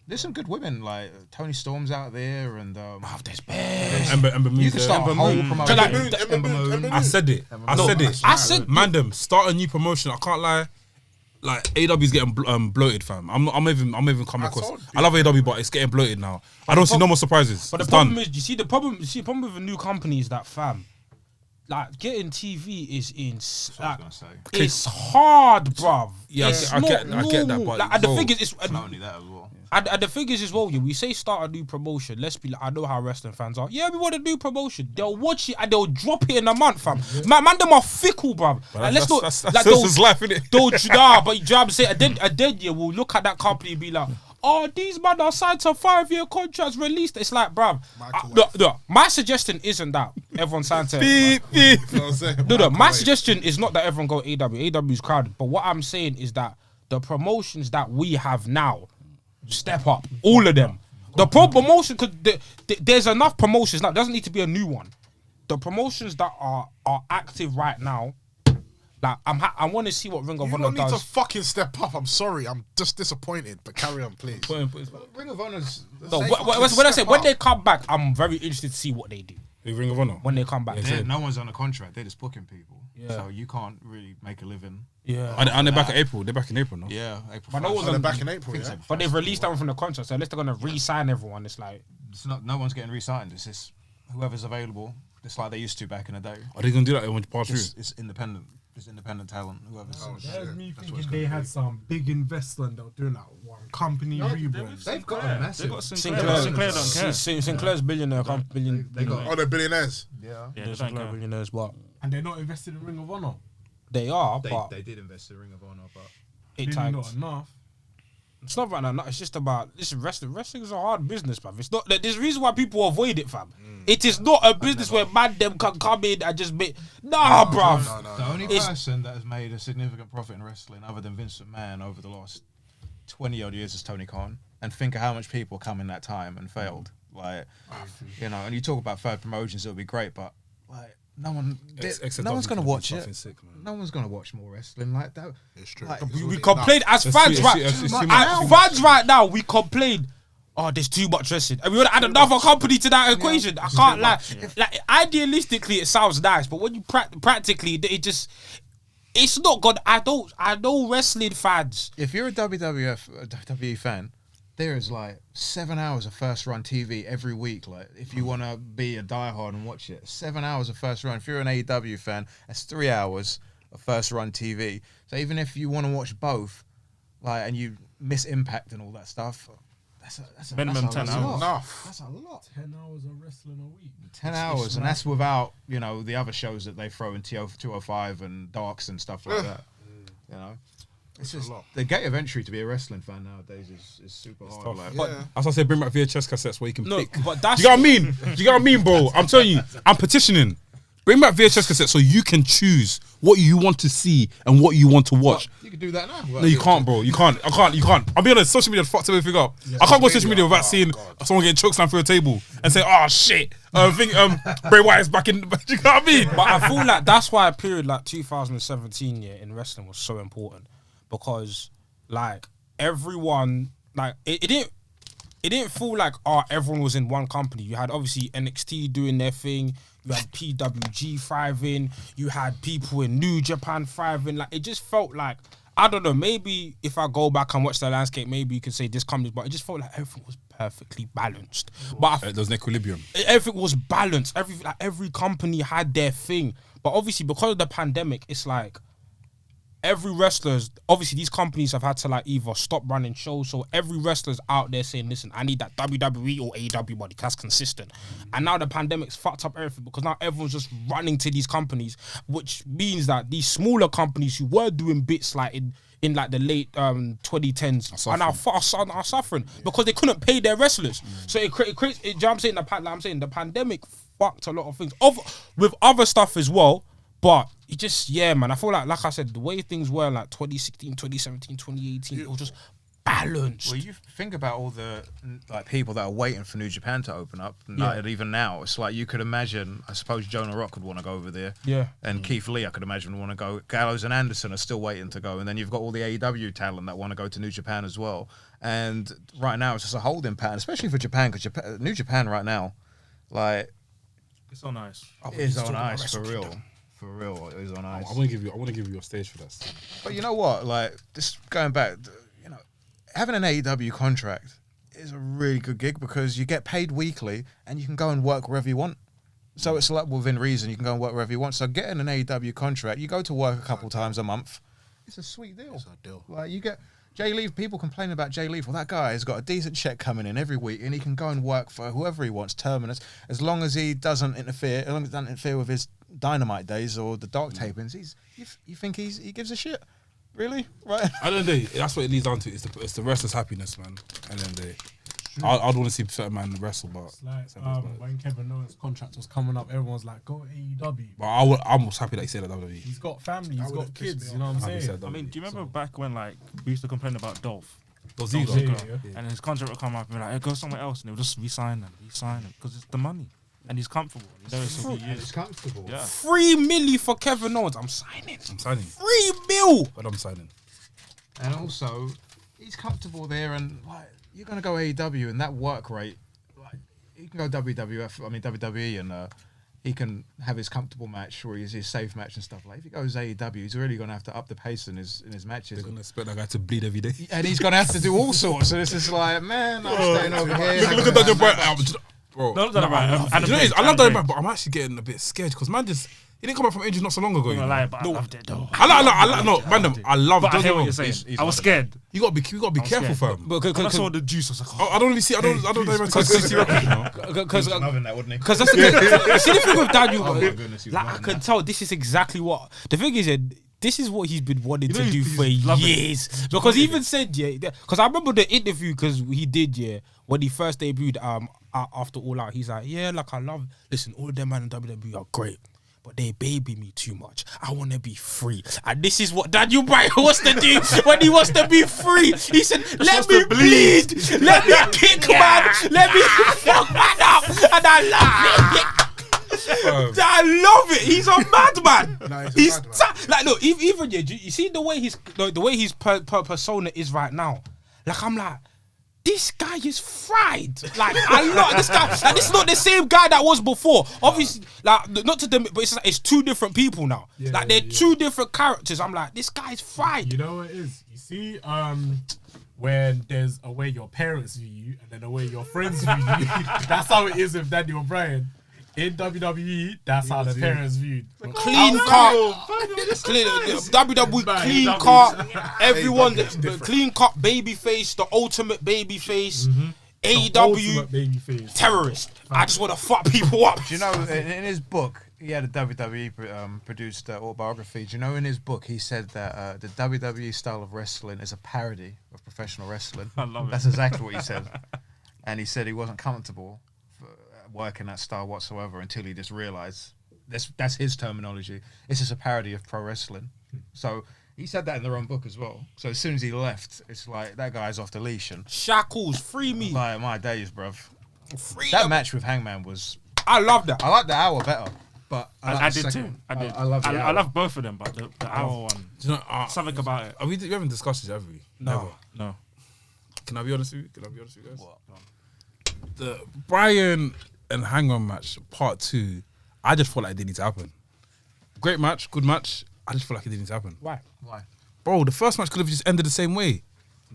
There's some good women like Tony Storm's out there, and There's bears. Ember Moon. you can start a whole promotion. So, like, Ember Moon. I said it. I said it. I said Mandem, start a new promotion. I can't lie. Like AW's getting bloated, fam. I'm even coming across. told you. I love AW, but it's getting bloated now. I don't see no more surprises. But the It's problem done. is, you see the problem with a new company is that, fam, like getting TV is like, gonna say. it's hard, bruv. Yeah, It's I get not that, normal. but like, and the bro, thing is, it's Not only that as well. and the thing is as well, yeah, we say start a new promotion. Let's be like, I know how wrestling fans are. Yeah, we want a new promotion. They'll watch it and they'll drop it in a month, fam. Man, them are fickle, bruv. Like, let's not. That's like, his life, innit? But you know what I'm saying? A dead year, we'll look at that company and be like, oh, these men are signed to 5-year contracts released. It's like, bruv. Look, my suggestion isn't that everyone signed to. Beep, beep. You know what I'm saying? No, my suggestion is not that everyone go AW. AW is crowded. But what I'm saying is that the promotions that we have now, step up. All of them. The promotion, because there's enough promotions now. It doesn't need to be a new one. The promotions that are active right now, like I want to see what Ring of You Honor don't need to does. fucking step up. I'm sorry. I'm just disappointed. But carry on, please. Ring of Honor's. No, when I say when they come back, I'm very interested to see what they do Ring of Honor. when they come back. No one's on a contract. They're just booking people. Yeah. So you can't really make a living. Yeah. And they're back in April. They're back in April, no? Yeah, April. But no 1st. one's They're on- back in April, yeah? But they've released that from the contract, so unless they're gonna re-sign everyone, it's like No one's getting re-signed. It's just whoever's available. Just like they used to back in the day. Are they gonna do that when you pass through? It's independent. It's independent talent. Whoever's. There's me That's thinking what's they gonna had be. some big investor and they're doing that one company rebrand. They've got a massive. They got Sinclair don't care. Sinclair's billionaire. They got. Oh, they're billionaires. Yeah. Yeah, they don't Sinclair care. billionaires, but And they're not invested in Ring of Honor. they are. But They did invest in Ring of Honor, but it Maybe tanked. not enough. It's not about that. No, it's just about listen. Wrestling is a hard business, fam. It's not. There's a reason why people avoid it, fam. It is not a business where mandem can come in and just make. Nah, bruv. The only person that has made a significant profit in wrestling, other than Vince McMahon, over the last 20 odd years, is Tony Khan. And think of how much people come in that time and failed. Like, you know, and you talk about third promotions, it would be great, but like. No one's gonna watch it. Sick, no one's gonna watch more wrestling like that. It's true. Like, We complain as fans, right? Fans right now, we complain. Oh, there's too much wrestling, and we want to add another company to that equation. I can't lie. Like idealistically, it sounds nice, but when you practically, it's not good. I know wrestling fans. If you're a WWE fan, there is like 7 hours of first run TV every week. Like, if you want to be a diehard and watch it, 7 hours of first run. If you're an AEW fan, that's 3 hours of first run TV. So even if you want to watch both, like, and you miss Impact and all that stuff, that's minimum 10 hours. That's a lot. 10 hours of wrestling a week. 10 hours, and that's without, you know, the other shows that they throw in 205 and Darks and stuff like that. You know. It's just the gate of entry to be a wrestling fan nowadays is super hard. Like, But as I said, bring back VHS cassettes where you can pick. But that's Do you get what I mean? Do you get what I mean, bro? I'm telling you, I'm petitioning. Bring back VHS cassettes so you can choose what you want to see and what you want to watch. you can do that now. No, you can't, bro. You can't. You can't. I'll be honest, social media fucked everything up. I can't go to social media without seeing someone getting chokeslammed through a table and say, oh shit, Bray Wyatt's back in. Do you know what I mean? But I feel like that's why a period like 2017 in wrestling was so important, because like everyone, like it didn't feel like everyone was in one company. You had obviously NXT doing their thing, you had PWG thriving, you had people in New Japan thriving. Like it just felt like, I don't know, maybe if I go back and watch the landscape, maybe you could say this company, but it just felt like everything was perfectly balanced. But There was an equilibrium. everything was balanced. Every company had their thing. But obviously because of the pandemic, it's like every wrestler's, obviously these companies have had to like either stop running shows, so every wrestler's out there saying, listen, I need that WWE or AEW body, that's consistent. And now the pandemic's fucked up everything, because now everyone's just running to these companies, which means that these smaller companies who were doing bits like in like the late 2010s are suffering because they couldn't pay their wrestlers. So it creates, you know what I'm saying? The pandemic fucked a lot of things with other stuff as well. But it just, yeah, man, I feel like I said, the way things were like 2016, 2017, 2018, it was just balanced. Well, you think about all the like people that are waiting for New Japan to open up, and even now, it's like you could imagine, I suppose Jonah Rock would want to go over there. Yeah. And Keith Lee, I could imagine, would want to go. Gallows and Anderson are still waiting to go. And then you've got all the AEW talent that want to go to New Japan as well. And right now, it's just a holding pattern, especially for Japan, because New Japan right now, like, It's on ice. is on ice for real. For real, it is on ice. I want to give you a stage for that. But you know what? Like, just going back, you know, having an AEW contract is a really good gig because you get paid weekly and you can go and work wherever you want. So it's like within reason, you can go and work wherever you want. So getting an AEW contract, you go to work a couple times a month. It's a sweet deal. It's a deal. Like, you get Jay Leaf, people complain about Jay Leaf. Well, that guy has got a decent check coming in every week and he can go and work for whoever he wants, Terminus, as long as he doesn't interfere, as long as it doesn't interfere with his Dynamite days or the Dark tapings. You think he gives a shit? Really? Right? At the end of the day, that's what it leads down to. It's the wrestler's happiness, man. At the end of the day, I'd want to see certain man wrestle, but It's like when Kevin Owens' contract was coming up, everyone's like, go AEW. But I'm most happy that he said that WWE. He's got family, he's got would've pissed kids, me you know what I'm Happy he saying? said I mean, WWE. do you remember back when like we used to complain about Dolph? Yeah. And his contract would come up and be like, hey, go somewhere else, and they would just resign him because it's the money. And he's comfortable. He's there for a few years. It's comfortable. Yeah. 3 million for Kevin Owens. I'm signing. 3 mil. But I'm signing. And also, he's comfortable there, and like you're gonna go AEW and that work rate, like he can go WWE, and he can have his comfortable match or his safe match and stuff. Like if he goes AEW, he's really gonna have to up the pace in his matches, They're gonna expect that guy to bleed every day. and he's gonna have to do all sorts. So this is like, man, I'm staying over here. Look at Daniel Bryan. Bro, No, Daniel Bryan. you know what it is? I love Daniel Bryan, but I'm actually getting a bit scared because man he didn't come back from injury not so long ago. I'm You gonna know? lie, but I loved it though. I love. But I don't hear get what me you're wrong. saying. I was scared. You gotta be careful, scared. fam. When I saw the juice, I was like, I don't really see. I don't Because loving that, wouldn't he? that's the thing. See the thing with Daniel, Oh my goodness, he was like I loving can that. tell this is exactly what the thing is. this is what he's been wanting You know to do he's for loving it. years. Because he even said, because I remember the interview because he did, when he first debuted after All Out, he's like, like I love, listen, all of them man in WWE are great, but they baby me too much. I want to be free. And this is what Daniel Bryan wants to do when he wants to be free. He said, let me bleed. Let me kick, man. Let me fuck man up. And I love it. I love it. He's a madman. No, he's a madman. like, look, even you see the way his persona is right now. Like, I'm like, this guy is fried. Like, I love this guy. Like, this is not the same guy that was before. Obviously, like, not to them, but it's two different people now. Like, they're two different characters. I'm like, this guy's fried. You know what it is? You see, when there's a way your parents view you and then a way your friends view you. That's how it is with Daniel Bryan. In WWE, that's how the parents viewed. Clean cut, WWE clean cut. Everyone, the clean cut baby face, the ultimate baby face. AEW babyface. terrorist. I just want to fuck people up. Do you know, in his book, he had a WWE produced autobiography. Do you know, in his book, he said that the WWE style of wrestling is a parody of professional wrestling. I love it. That's exactly what he said. And he said he wasn't comfortable working that style whatsoever until he just realized that's his terminology. It's just a parody of pro wrestling. So he said that in their own book as well. So as soon as he left, it's like that guy's off the leash and Shackles, free me. like my days, bruv. Free That them. match with Hangman was. I love that. I like the hour better, but I like the did second too. one. I did. I love the I hour. love both of them, but the hour one, Do you know, something about it. We haven't discussed this, have we? No. No. Can I be honest with you? Guys? The Bryan and Hangman match, part 2, I just felt like it didn't need to happen. Great match, good match. I just feel like it didn't need to happen. Why? Bro, the first match could have just ended the same way.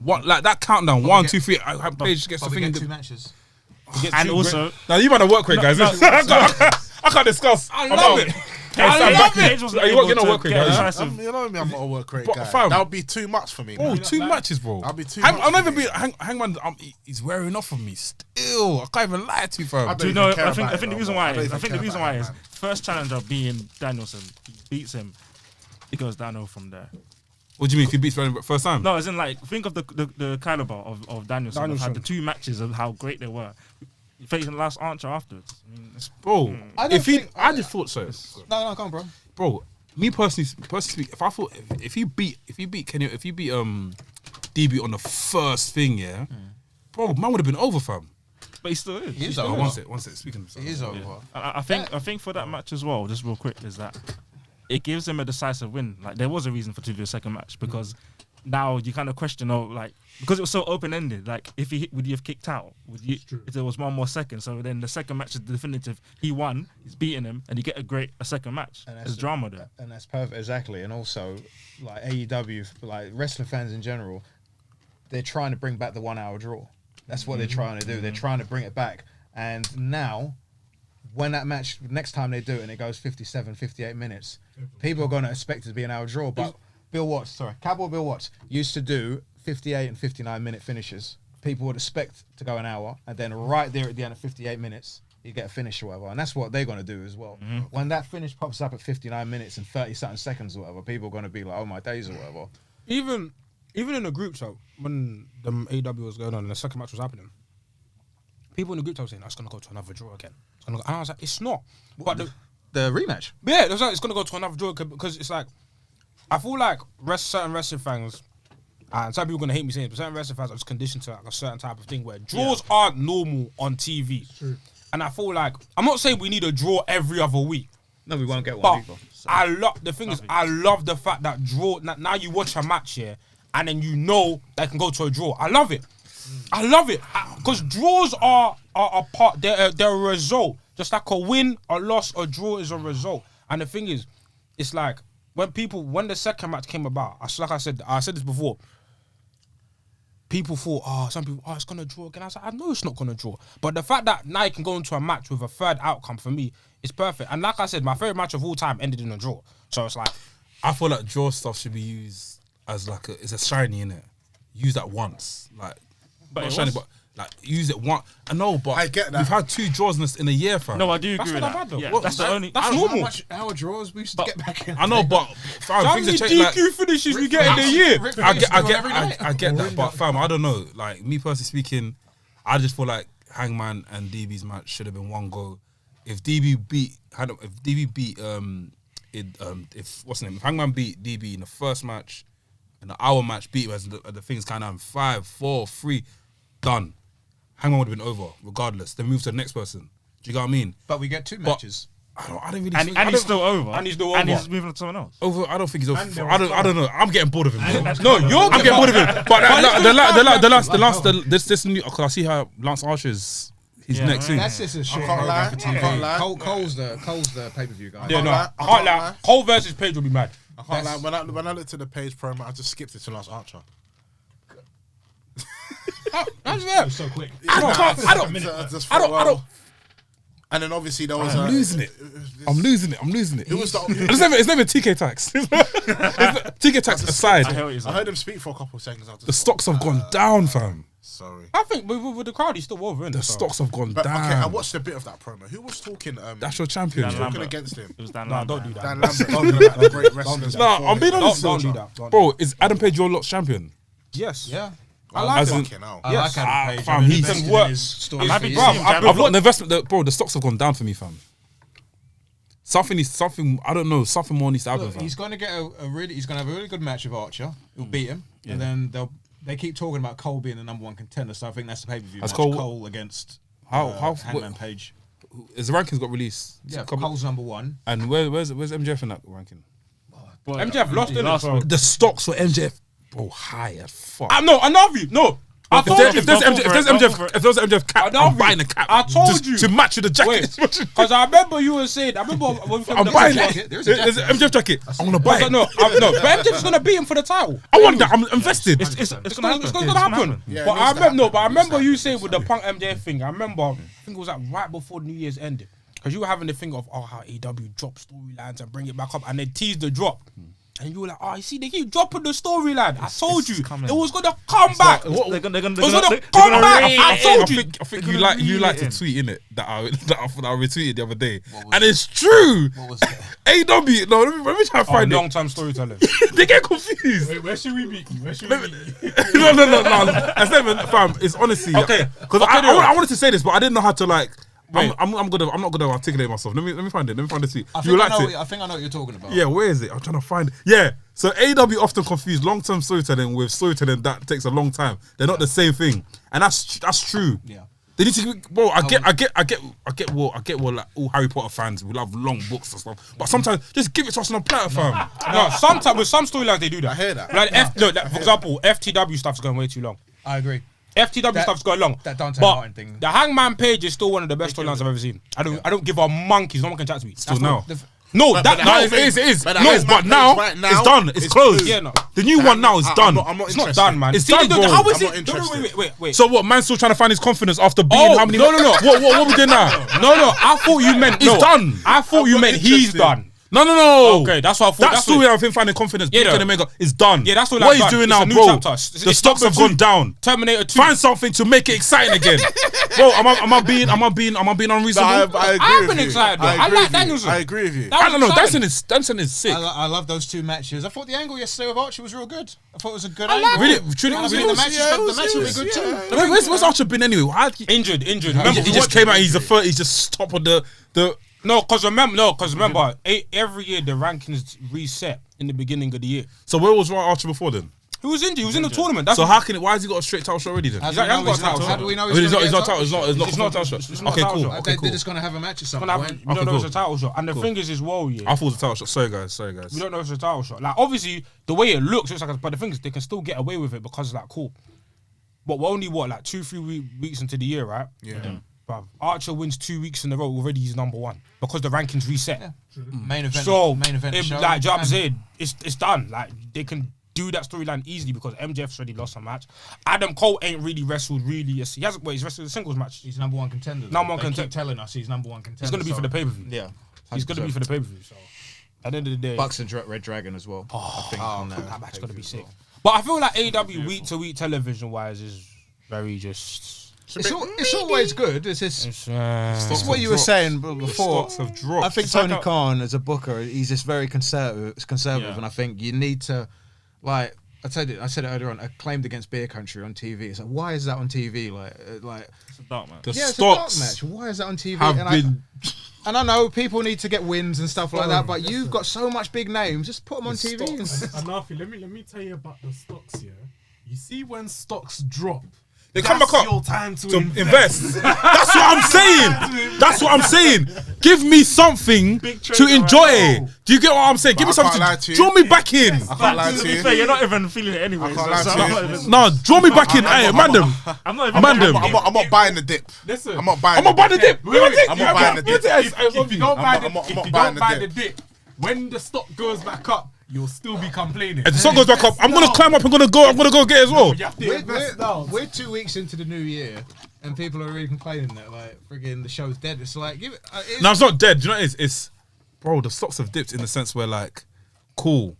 What, like that countdown, 1, 2, 3. Paige gets the But we thing. get 2 matches. And also, Now you better work rate, guys. I can't discuss. I love it. I love it. Paige wasn't Are you able gonna to work rate, get guys? decisive. You know me, I'm not a work rate But, guy. fam. That would be too much for me. Bro, man. 2 matches, bro. That'll be too I'll much never for me. be Hangman. He's wearing off of me still. I can't even lie to you, fam. I Do you don't know? even care I think about the it, reason though, why I don't is even I think the care reason about why it, is man. first challenger being Danielson, he beats him. It goes downhill from there. What do you mean if he beats Bryan first time? No, as in like think of the caliber of Danielson. Of how the 2 matches of how great they were. Facing the last Archer afterwards. I mean, it's, Bro, I don't if he, think- I just thought so. No, come on, bro. Bro, me personally, if I thought if he beat DB on the first thing, bro, man would have been over, fam. but he still is. He is Oh, over. one sec. Speaking of He is over. I think for that match as well, just real quick, is that it gives him a decisive win. Like there was a reason to do a second match because now you kind of question, because it was so open ended. Like if would you have kicked out? If there was one more second? So then the second match is definitive. He won. He's beating him, and you get a second match. There's drama there. And that's perfect, exactly. And also, like AEW, like wrestling fans in general, they're trying to bring back the 1 hour draw. That's what they're trying to do. They're trying to bring it back. And now, when that match, next time they do it and it goes 57, 58 minutes, people are going to expect it to be an hour draw. But Cowboy Bill Watts used to do 58 and 59 minute finishes. People would expect to go an hour, and then right there at the end of 58 minutes, you get a finish or whatever. And that's what they're going to do as well. When that finish pops up at 59 minutes and 30-something seconds or whatever, people are going to be like, oh my days or whatever. Even in the group chat when the AEW was going on and the second match was happening, people in the group chat were saying, "That's gonna go to another draw again." And I was like, "It's not." But The rematch. yeah, it was like, it's gonna go to another draw because it's like I feel like certain wrestling fans, and some people are gonna hate me saying it, but certain wrestling fans are just conditioned to like a certain type of thing where draws aren't normal on TV. And I feel like I'm not saying we need a draw every other week. No, we won't get But one either. I love the thing is I love the fact that draw now you watch a match here and then you know that can go to a draw. I love it. I love it because draws are a part. They're a result. Just like a win, a loss, a draw is a result. And the thing is, it's like when the second match came about. I said this before. People thought, some people, it's gonna draw again. I was like, I know it's not gonna draw. But the fact that now you can go into a match with a third outcome for me is perfect. And like I said, my favorite match of all time ended in a draw. So it's like, I feel like draw stuff should be used as like it's a shiny in it. Use that once, like But not it shiny, was. but Like use it one. I know, but I get that. We've had 2 draws in a year, fam. No, I do agree with not that. bad, though. Yeah, What- that's the only. That's I- normal. Our draws we used to get back in. I know, but fam, How things many have changed. DQ Like, finishes we get in a year? I get that, but fam, I don't know. Like me personally speaking, I just feel like Hangman and DB's match should have been one go. If DB beat, if what's the name? If Hangman beat DB in the first match, and the hour match beat him as the things kind of 5, 4, 3, done. Hangman would have been over regardless. Then move to the next person. Do you get what I mean? But we get 2 matches. I don't really. And, think, and I he's don't- still over. And he's still And over. he's moving on to someone else. over. I don't think he's over. I don't know. I'm getting bored of him. No, you're I'm getting bored of him. But the this new. Cause I see how Lance Archer's his Yeah, next thing. That's just a short can't lie, program for I can't TV. lie. Cole's the pay-per-view guy. Yeah, no, lie, I I can't can't lie. lie. Cole versus Page will be mad. I can't lie. When I looked at the page promo, I just skipped it to Lance Archer. That's fair. So quick. I don't. I don't. And then obviously there was I'm losing it. I'm losing it. Who was the? It's never TK tax. TK tax aside, I hear what you're I saying. heard him speak for a couple of seconds. the stocks have gone down, fam. Sorry. I think with the crowd, he's still over. The stocks have gone But okay, I down. watched a bit of that promo. Who was talking? That's your champion. Dan bro. Talking Lambert. against him. It was Dan No, Lambert. don't do that. Dan Lambert talking about the great wrestlers. Nah, I'm being honest. Don't do that. Don't Bro, is Adam Page your lot's champion? Yes. Yeah. I like As him. in- Fucking hell. I Yes. like Adam Page. Fam, I've he's invested work. in his story I'm for happy to years. see him. I've I've got an investment. Bro, the stocks have gone down for me, fam. Something. I don't know. Something more needs to happen, Look, fam. he's going to get he's going to have a really good match with Archer. He'll beat him, and then they keep talking about Cole being the number 1 contender. So I think that's the pay-per-view match. Has Cole against How Hangman Page. is the rankings got released? Yeah, Couple- Cole's number 1. And where's MJF in that ranking? MJF lost in it. Last So. week. The stocks for MJF, bro, high as fuck. No, Anarfi. No. I told you. If there's MJF cap, Anarfi. I'm buying the cap. I told you. To match with the jacket. Because I remember you were saying. I remember when we I'm filmed buying the it. There's a jacket. There's an MJF jacket. I want to buy it. No, but MJF's gonna beat him for the title. I want that. I'm invested. It's gonna happen. It's gonna happen. Yeah, But it I needs to remember, happen. but I It needs remember to you happen. saying with the Punk MJF thing. I remember, I think it was like right before New Year's ended, because you were having the thing of how AEW drop storylines and bring it back up, and they teased the drop. And you were like, you see, they keep dropping the storyline. I told you, coming. it was gonna come back. They're gonna It was gonna they're come gonna back. reel I it told in. you. I think They're you gonna like reel to it in. tweet in it that I retweeted the other day, was and it's true. What was that? AW. No, let me try to find it. Long-time storytelling. They get confused. Wait, where should we meet you? Where should no. That's not even, fam. It's honestly Okay. because I wanted to say this, but I didn't know how to like. I'm not gonna articulate myself. Let me find it. Let me find the tweet. I You think I liked know. it. I think I know what you're talking about. Yeah, where is it? I'm trying to find it. Yeah. So AW often confuse long-term storytelling with storytelling that takes a long time. They're not the same thing, and that's true. Yeah. They need to. Bro, I get what like all Harry Potter fans we love long books and stuff, but sometimes just give it to us on a platter, fam. No, sometimes with some storylines they do that. I hear that. Like for example, FTW stuff's going way too long. I agree. FTW stuff's going long. That Dante But Martin thing. The Hangman Page is still one of the best storylines I've ever seen. I don't give a monkeys. No one can chat to me. Still now. No, But that the no, Hangman- it is. but the No, Hangman but Page now right now it's done. It's is closed. closed. Yeah, no. The new one now is done. I'm not It's not interested. done, man. It's See, done, bro. How is I'm it? not interested. Wait. So what? Man's still trying to find his confidence after being Oh, how many? no. What we doing now? No. I thought you meant He's no. done. I thought I'm you not meant he's interested. done. No. Okay, that's what I thought. That That's story what- of him finding confidence, Yeah, beating no. Omega is done. Yeah, that's all what I've he's done. doing It's now, a new bro. chapter. It's The stocks have number gone 2. down. Terminator 2. Find something to make it exciting again, bro. Am I being unreasonable? I I've agree been with you. excited, though. I agree like with you. Danielson. I agree with you. That I don't know. was exciting. Dancing is sick. I love those 2 matches. I thought the angle yesterday with Archer was real good. I thought it was a good I angle. like Really, it. truly, I really. mean, the match yeah, it will was- be it good was- too. yeah. Where's Archer been anyway? Injured. He Remember, just came out. He's just top of the. No, because remember, every year the rankings reset in the beginning of the year. So where was Archer before then? He was injured. He was in the tournament. That's So why has he got a straight title shot already then? How He's do we like, know he he's hasn't got a not- title how do we know It's he's not gonna get a title. It's not It's not title shot. it's not Okay, title cool. shot. They're Okay, cool. just gonna have a match at some You don't point. know cool. it's a title shot. And the thing is, well, yeah. I thought it was a title shot. Sorry guys. We don't know if it's a title shot. Like, obviously, the way it looks, it's like, but the thing is, they can still get away with it because, like, cool. But we're only, like 2-3 weeks into the year, right? Yeah. Bruv, Archer wins 2 weeks in a row, already he's number 1. Because the rankings reset. Main event. So, main event. if, show. like, Jobs said, it's done. Like, they can do that storyline easily because MJF's already lost a match. Adam Cole ain't really wrestled, really. He hasn't, he's wrestled a singles match. He's number 1 contender. Number one They contender. keep telling us he's number 1 contender. He's going to be for the pay-per-view. Yeah. He's going to be for the pay-per-view, so. At the end of the day. Bucks and Red Dragon as well. I think on that match gonna be sick. But I feel like AEW week to week television wise is very just It's always good. It's It's what you were saying before. Stocks have dropped. I think It's Tony like Khan as a booker, he's just very conservative, Yeah. and I think you need to, like I said it earlier on. Acclaimed against Beer Country on TV. It's like, why is that on TV? Like It's a dark match. The yeah, it's a dark stocks match. Why is that on TV? have And been. and I know people need to get wins and stuff like that, but you've got so much big names. Just put them on TV. Anarfi, let me tell you about the stocks here. You see when stocks drop, They come back up your time to invest. That's what I'm saying. That's what I'm saying. Give me something to enjoy. Do you get what I'm saying? Give me I can't something lie to to you. draw me back in. I can't lie To to be you. fair, you're not even feeling it anyway. I can't lie to I'm you. not even. No, draw me back in. Hey, mandem. I'm not even. Mandem. I'm not buying the dip. Listen, I'm not buying. I'm not buying the dip. Wait, wait, I'm not buying the dip. if you don't buy I'm the not if you buying don't the buy dip. the dip, when the stock goes back up, you'll still be complaining. If the sun goes back up, I'm gonna climb up. I'm gonna go get it as well. You have to invest now. We're 2 weeks into the new year, and people are really complaining that like friggin' the show's dead. It's like give it. No, it's not dead. Do you know what it is? It's bro. The stocks have dipped in the sense where like, cool.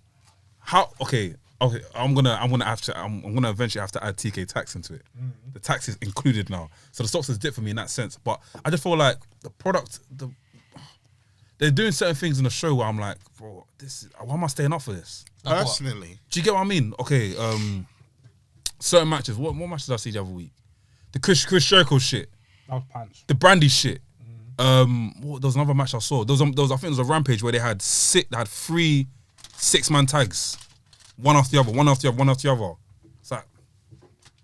How? Okay. I'm gonna eventually have to add TK tax into it. The tax is included now, so the stocks has dipped for me in that sense. But I just feel like the product, they're doing certain things in the show where I'm like, bro, why am I staying up for this? Personally, Do you get what I mean? Okay, certain matches. What matches did I see the other week? The Chris Jericho shit, That was pants. the Brandy shit. There was another match I saw. There was I think there was a Rampage where they had 3 6-man tags, one after the other. It's like,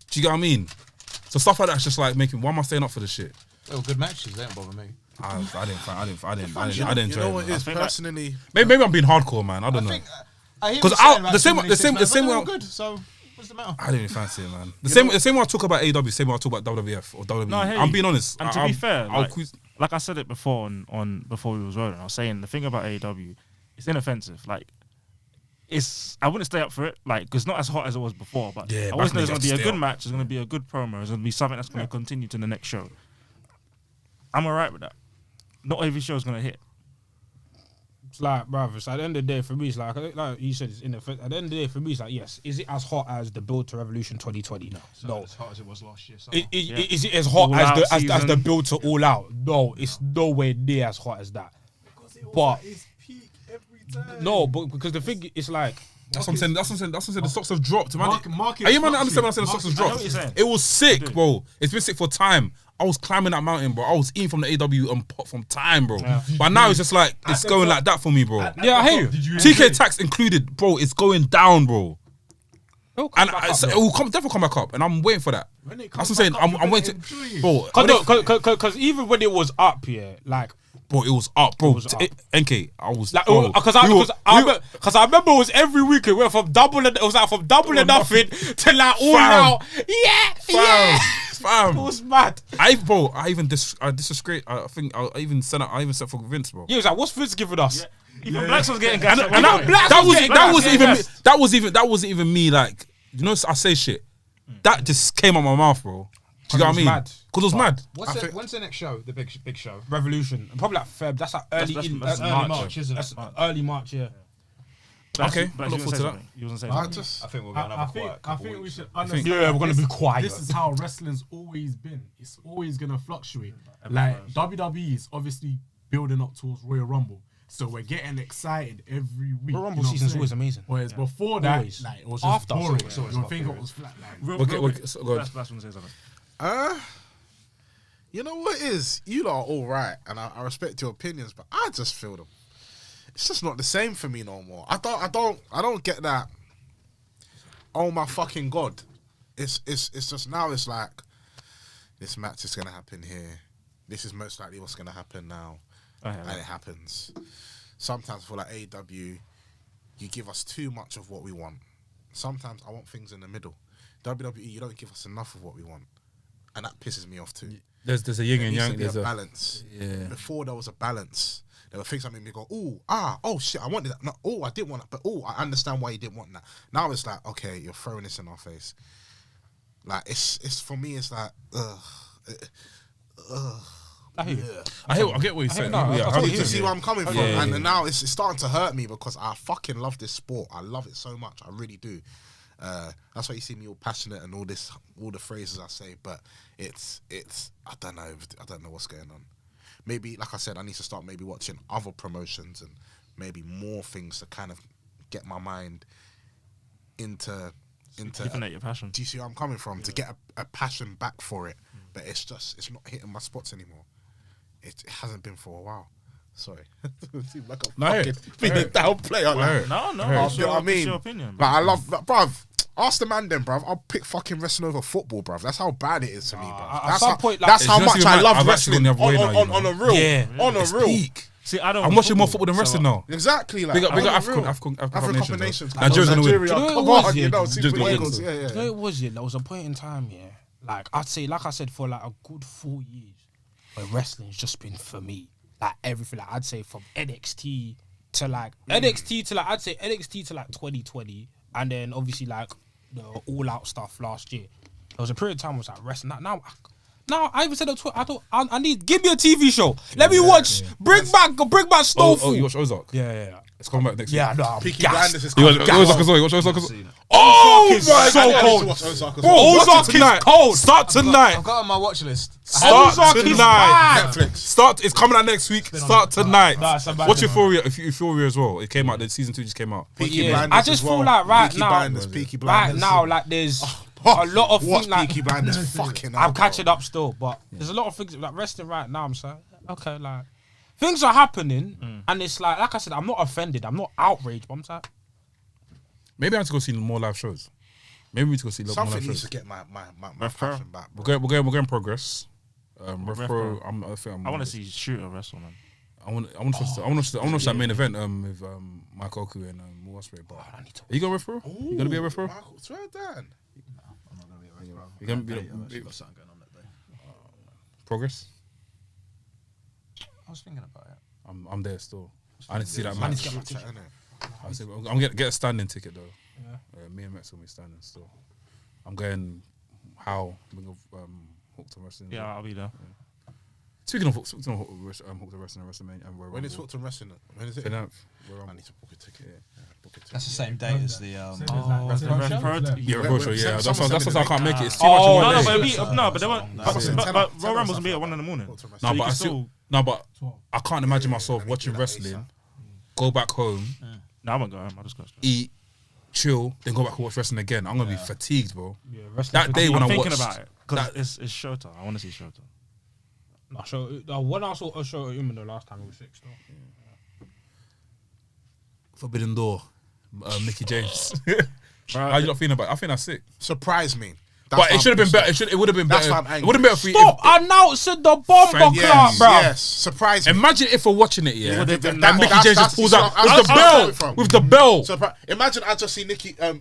do you get what I mean? So stuff like that's just like making. Why am I staying up for this shit? They were good matches. They don't bother me. I didn't you enjoy know it. what Man. it is personally. Maybe I'm being hardcore, man. I don't know. I hear 'Cause what you're saying about the same- too many the same- six-man, the same but they're way- all good. So what's the matter? I didn't even fancy it, man. The same way I talk about AEW, same way I talk about WWF or WWE. No, I hear I'm you. being honest. And to be fair, I'll like I said it before on before we was rolling, I was saying the thing about AEW, it's inoffensive. Like, I wouldn't stay up for it, like, because it's not as hot as it was before. But Yeah, I back always in know the it's going day, to be a stay good up. match. It's going to be a good promo. It's going to be something that's going to continue to the next show. I'm alright with that. Not every show is going to hit. It's like, bruv, it's at the end of the day for me, it's like you said, it's in the at the end of the day for me, it's like, yes, is it as hot as the build to Revolution 2020? No. As hot as it was last year. Is it as hot All as out as the season. build to All Out? No, it's nowhere near as hot as that. But It's peak every time. no, but because the thing is like, That's what I'm saying. That's what I'm saying. The stocks have dropped, man. Market Are you man understand when I say the stocks have I know dropped? what you're saying. It was sick, bro. It's been sick for time. I was climbing that mountain, bro. I was eating from the AW and pot from time, bro. But now it's just like it's going like that for me, bro. yeah, I hear you. TK tax included, bro. It's going down, bro. It'll come And back up, it will definitely come back up, and I'm waiting for that. When it That's comes what I'm saying. back up, I'm you're waiting gonna to, enjoy it. bro. Because even when it was up, yeah, like, Bro, it was up, bro. was up. NK, I was like, bro, because we were- I remember it was every week. It went from double and nothing to like all Fam. out. Yeah. fam. It was mad. I even disrespect. I think I even sent for Vince, bro. He was like, "What's Vince giving us?" Even Blacks was getting gas. And that wasn't even me. Like, you know, I say shit. That just came out my mouth, bro. Do you know what I mean? mad. Because it was mad. When's the next show? The big show. Revolution, probably like Feb. That's like early that's March, isn't it? That's early March, yeah. Okay, Blacks, look you forward was to saying that. something. You wasn't saying I something. just I think we'll I think we should understand. Yeah, we're gonna be this- quiet. This is how wrestling's always been. It's always gonna fluctuate. Like WWE is obviously building up towards Royal Rumble, so we're getting excited every week. Royal Rumble you know what I'm season's saying? always amazing. Whereas before that, Always. like, it was just After, boring. it's always Your about finger period. was flat. Like, Real Okay, quick. so go ahead. Blacks want to say something. You know what it is? You lot are all right, and I respect your opinions, but I just feel them. It's just not the same for me no more. I don't get that. Oh my fucking god! It's just now. It's like this match is gonna happen here. This is most likely what's gonna happen now, and it happens. Sometimes I feel like AEW, you give us too much of what we want. Sometimes I want things in the middle. WWE, you don't give us enough of what we want, and that pisses me off too. There's a yin There and needs yang. to be There's a a balance. yeah. Before there was a balance, there were things that made me go, oh shit, I wanted that. No, I didn't want that, but I understand why you didn't want that. Now it's like, okay, you're throwing this in our face. Like it's for me, it's like, I hear you. I get what you're saying. no, Yeah, I how totally do you you see see where I'm coming from, Yeah, and yeah. now it's starting to hurt me because I fucking love this sport. I love it so much, I really do. That's why you see me all passionate and all the phrases I say. But it's I don't know what's going on. Maybe, like I said, I need to start maybe watching other promotions and maybe more things to kind of get my mind into. Ignite your passion. Do you see where I'm coming from? To get a passion back for it, but it's not hitting my spots anymore. It hasn't been for a while. Sorry, it seems like I'm fucking being a down player. Like, No, you know what I mean? It's your opinion. Like, I love, bruv. Ask the man then, bruv. I'll pick fucking wrestling over football, bruv. That's how bad it is to me, bruv. At some point, like, that's how it's just much even I like, love I've actually wrestling gone the other way now, you know. on a real, Yeah, on a it's real. peak. See, I don't. I'm watching more football than wrestling now. Exactly, like Big up on a African real. African nations. Nigeria's gonna win. Nigeria, Do you know come what it on, was, you yeah? know, Just Super gonna win. Eagles, You know yeah. it was, yeah, there was a point in time, yeah. Like I'd say, like I said, for like a good 4 years, where wrestling's just been for me. Like everything, like I'd say from NXT to like NXT to like I'd say NXT to like 2020, and then obviously like the All Out stuff last year. There was a period of time where I was like wrestling. Now I even said on Twitter, I need give me a TV show. Let me watch. Bring back Snowfall. Oh, you watch Ozark? Yeah. It's coming back next week. Yeah, no, I'm Peaky gassed. Blinders is You watch coming. Ozark as well? You watch Ozark as well? Oh my so God. cold. Ozark is cold. Start tonight. I've got it on my watch list. Start Ozark is tonight. bad. Netflix. It's coming out next week. Start tonight. Nah, it's a bad Watch one. Euphoria as well. It came out. The season 2 just came out. Peaky Yeah, Blinders I just as well. feel like right Peaky now, Blinders, Peaky right Blinders. now, like there's a lot of Watch things like Peaky Blinders. Fucking I'm catching up still, but there's a lot of things like wrestling right now. I'm saying, okay, like things are happening, and it's like I said, I'm not offended, I'm not outraged, but I'm saying, Maybe I have to go see more live shows. Maybe we need to go see more Something live needs shows. to get my Ref Pro. passion back. We're going progress. Ref Pro. I want to see Shooter wrestle, man. I want to watch that main event with Mike Oku and Will Ospreay. But are you going Ref Pro? You gonna be a Ref Pro? Michael, swear down. You gonna be got something going on that day. progress? I was thinking about it. I'm there still. I need to see that I need match. to get my ticket. I'm gonna get a standing ticket though. Yeah. Me and Max will be standing still. I'm going Hooked on Wrestling. Yeah, I'll be there. Speaking of Hooked on Wrestling and WrestleMania and When is Hooked on Wrestling? When is it? 9th. I need to book a ticket. Book a ticket. That's the same date as the. Ref Pro. Yeah, Ref Pro. Yeah, that's why I can't make it. It's too Oh, much. But they won't. Tell But us Royal Rumble's gonna be at about 1 in the morning. Hooked on No, Wrestling. but I still- still but I can't imagine myself I need watching to do that wrestling, ASAP. go back home, No, I'm gonna go home. I'll just go. eat, chill, then go back and watch wrestling again. I'm gonna be fatigued, bro. Yeah, wrestling. That day when I'm I thinking watched about it because it's Shota. I want to see Shota. When I saw a show at Umino last time, it was 6 though. Forbidden Door, Mickey James. How you not feeling about it? I think that's sick. Surprise me. But it should have been better. It would have been That's better. why I'm angry. It would have been better for you. Stop announcing the bomber Thank clock, Yes, bro. yes. Surprise me. Imagine if we're watching it, yeah, would have been and Mickey James just pulls out with the bell. With the bell. Imagine I just see Nikki. Sorry,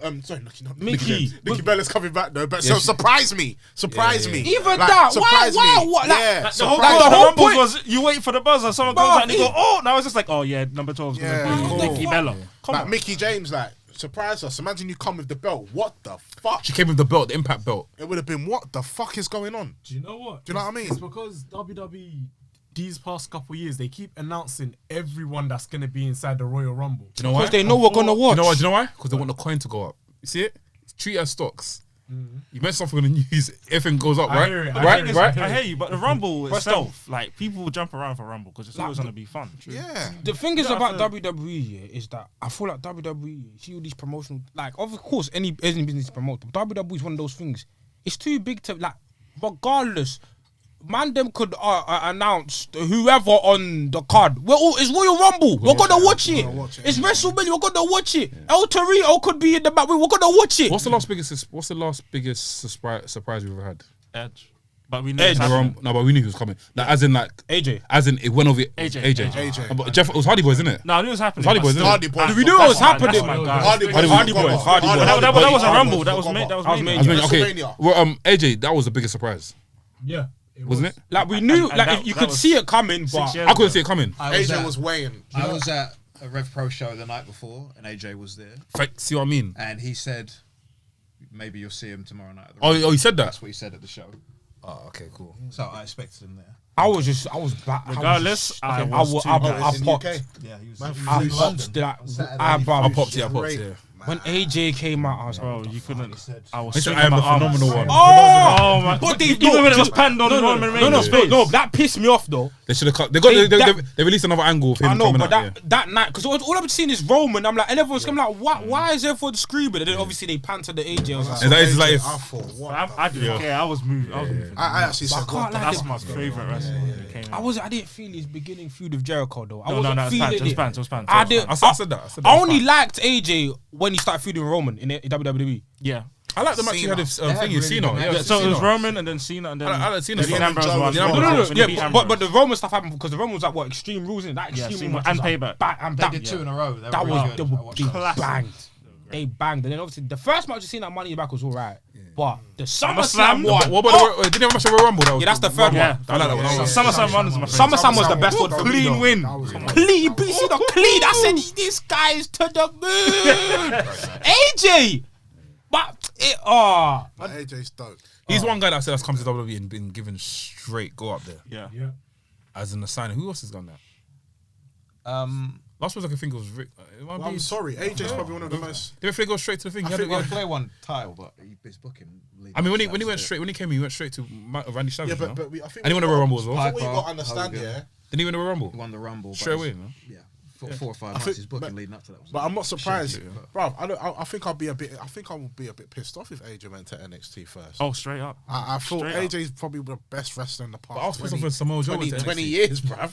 not Mickey. James. Nikki Bella's coming back though. But so surprise me. Surprise me. Even Like, that. surprise Why? me. What? Yeah. The whole, Like, the the whole whole point- was you wait for the buzzer. Someone comes out and you go, oh, now it's just like, oh yeah, number 12 is Yeah, gonna be cool. Nikki Bella. Come Like on. Mickey James, like surprise us. Imagine you come with the belt. What the fuck? She came with the belt, the Impact belt. It would have been what the fuck is going on? Do you know what? Do you know what I mean? It's because WWE these past couple years they keep announcing everyone that's gonna be inside the Royal Rumble. Do you know why? Because they know we're gonna watch. Do you know why? Because they want the coin to go up. You see it? Treat it as stocks. You mention something on the news, everything goes up, I right? hear it, Right? I hear you, but the Rumble itself, like people jump around for Rumble because it's always gonna be fun. Yeah. The thing is Yeah, about I WWE yeah, is that I feel like WWE, see all these promotional, like of course any business promote, but WWE is one of those things. It's too big to like, regardless. Man, them could announce whoever on the card. It's Royal Rumble. We're gonna watch it. It's WrestleMania. We're gonna watch it. El Torito could be in the back. We're gonna watch it. What's the last biggest surprise we've ever had? Edge, but we know Edge. it's happening. No, but we knew he was coming. Like, as in it went over AJ. But Jeff, it was Hardy Boys, isn't it? No, I knew it was happening. Hardy Boys, but isn't Hardy it? Boys. We knew it was That's happening. my guy. Hardy Boys. Hardy Boys. Hardy Boys. That was a Rumble. That was Mania. Mania. Okay. WrestleMania. Well, AJ, that was the biggest surprise, Yeah, wasn't it? Like we knew, And like that- you that could was see it coming, 6 but years I couldn't ago. see it coming. AJ was weighing. I was at a Rev Pro show the night before, and AJ was there, See what I mean? and he said, "Maybe you'll see him tomorrow night." At the Oh, Rev." he said that. That's what he said at the show. Oh, okay, cool. So I expected him there. I was back. Regardless, I in popped. UK. Yeah, he was. I popped. I I popped, yeah. Great. When AJ came out, I was like, Bro, you couldn't. I was He said, swinging I am my the arms. phenomenal one. Oh my! But they even when it was panned on Roman Reigns' face. no, that pissed me off though. They should have cut. They released another angle of him I know, coming but out. that night, because all I've seen is Roman. I'm like, and everyone's coming like, why is everyone screaming? And then obviously they pan to the AJ. I was like, And that is like, I thought, what? I didn't care. I was moving. I actually said, can't lie. That's my favorite wrestler. I didn't feel his beginning feud with Jericho though. I No, wasn't feeling it was pants. It was pants. I did. I said that. I only liked AJ when he started feuding with Roman in WWE. Yeah. I like the match he had with Cena. Yeah, so it was Roman and then Cena and then I like Cena. Dean Ambrose won. Yeah, but the Roman stuff happened because the Roman was like what Extreme Rules in that Yeah, Extreme Cena Rules and Payback. They did 2 in a row. That was they Classic. banged. They banged, and then obviously the first match you seen that Money in the Bank was alright, but the SummerSlam SummerSlam one. What about didn't have much of a rumble? That was Yeah, that's the third Yeah, one. I like that one. SummerSlam one is my favorite. SummerSlam was the best one for me. Clean though. win. Clean, you see the clean. I said this guy is to the moon. AJ, but AJ's dope. He's one guy that said has come to WWE and been given straight go up there. Yeah. As in the signing. Who else has done that? Last one I can think of was Rick. Well, I'm sorry, AJ's probably one of the most. Did they go straight to the thing? I think Flair won title, but his booking. I mean, when he came in, he went straight to Randy Savage. Yeah, no? but I think And he won the Rumble as well. I think we Piper, got to understand Hogan. here. Didn't he win the Rumble? He won the Rumble Straight but away, it's- no? Yeah, 4 or 5 I months think- his booking but- leading up to that. But I'm not surprised, Shit, bro. I think I'll be a bit. I think I will be a bit pissed off if AJ went to NXT first. Oh, straight up. I thought straight up. AJ's probably the best wrestler in the past. But I was pissed off when Samoa Joe went to 20 NXT. years, bruv.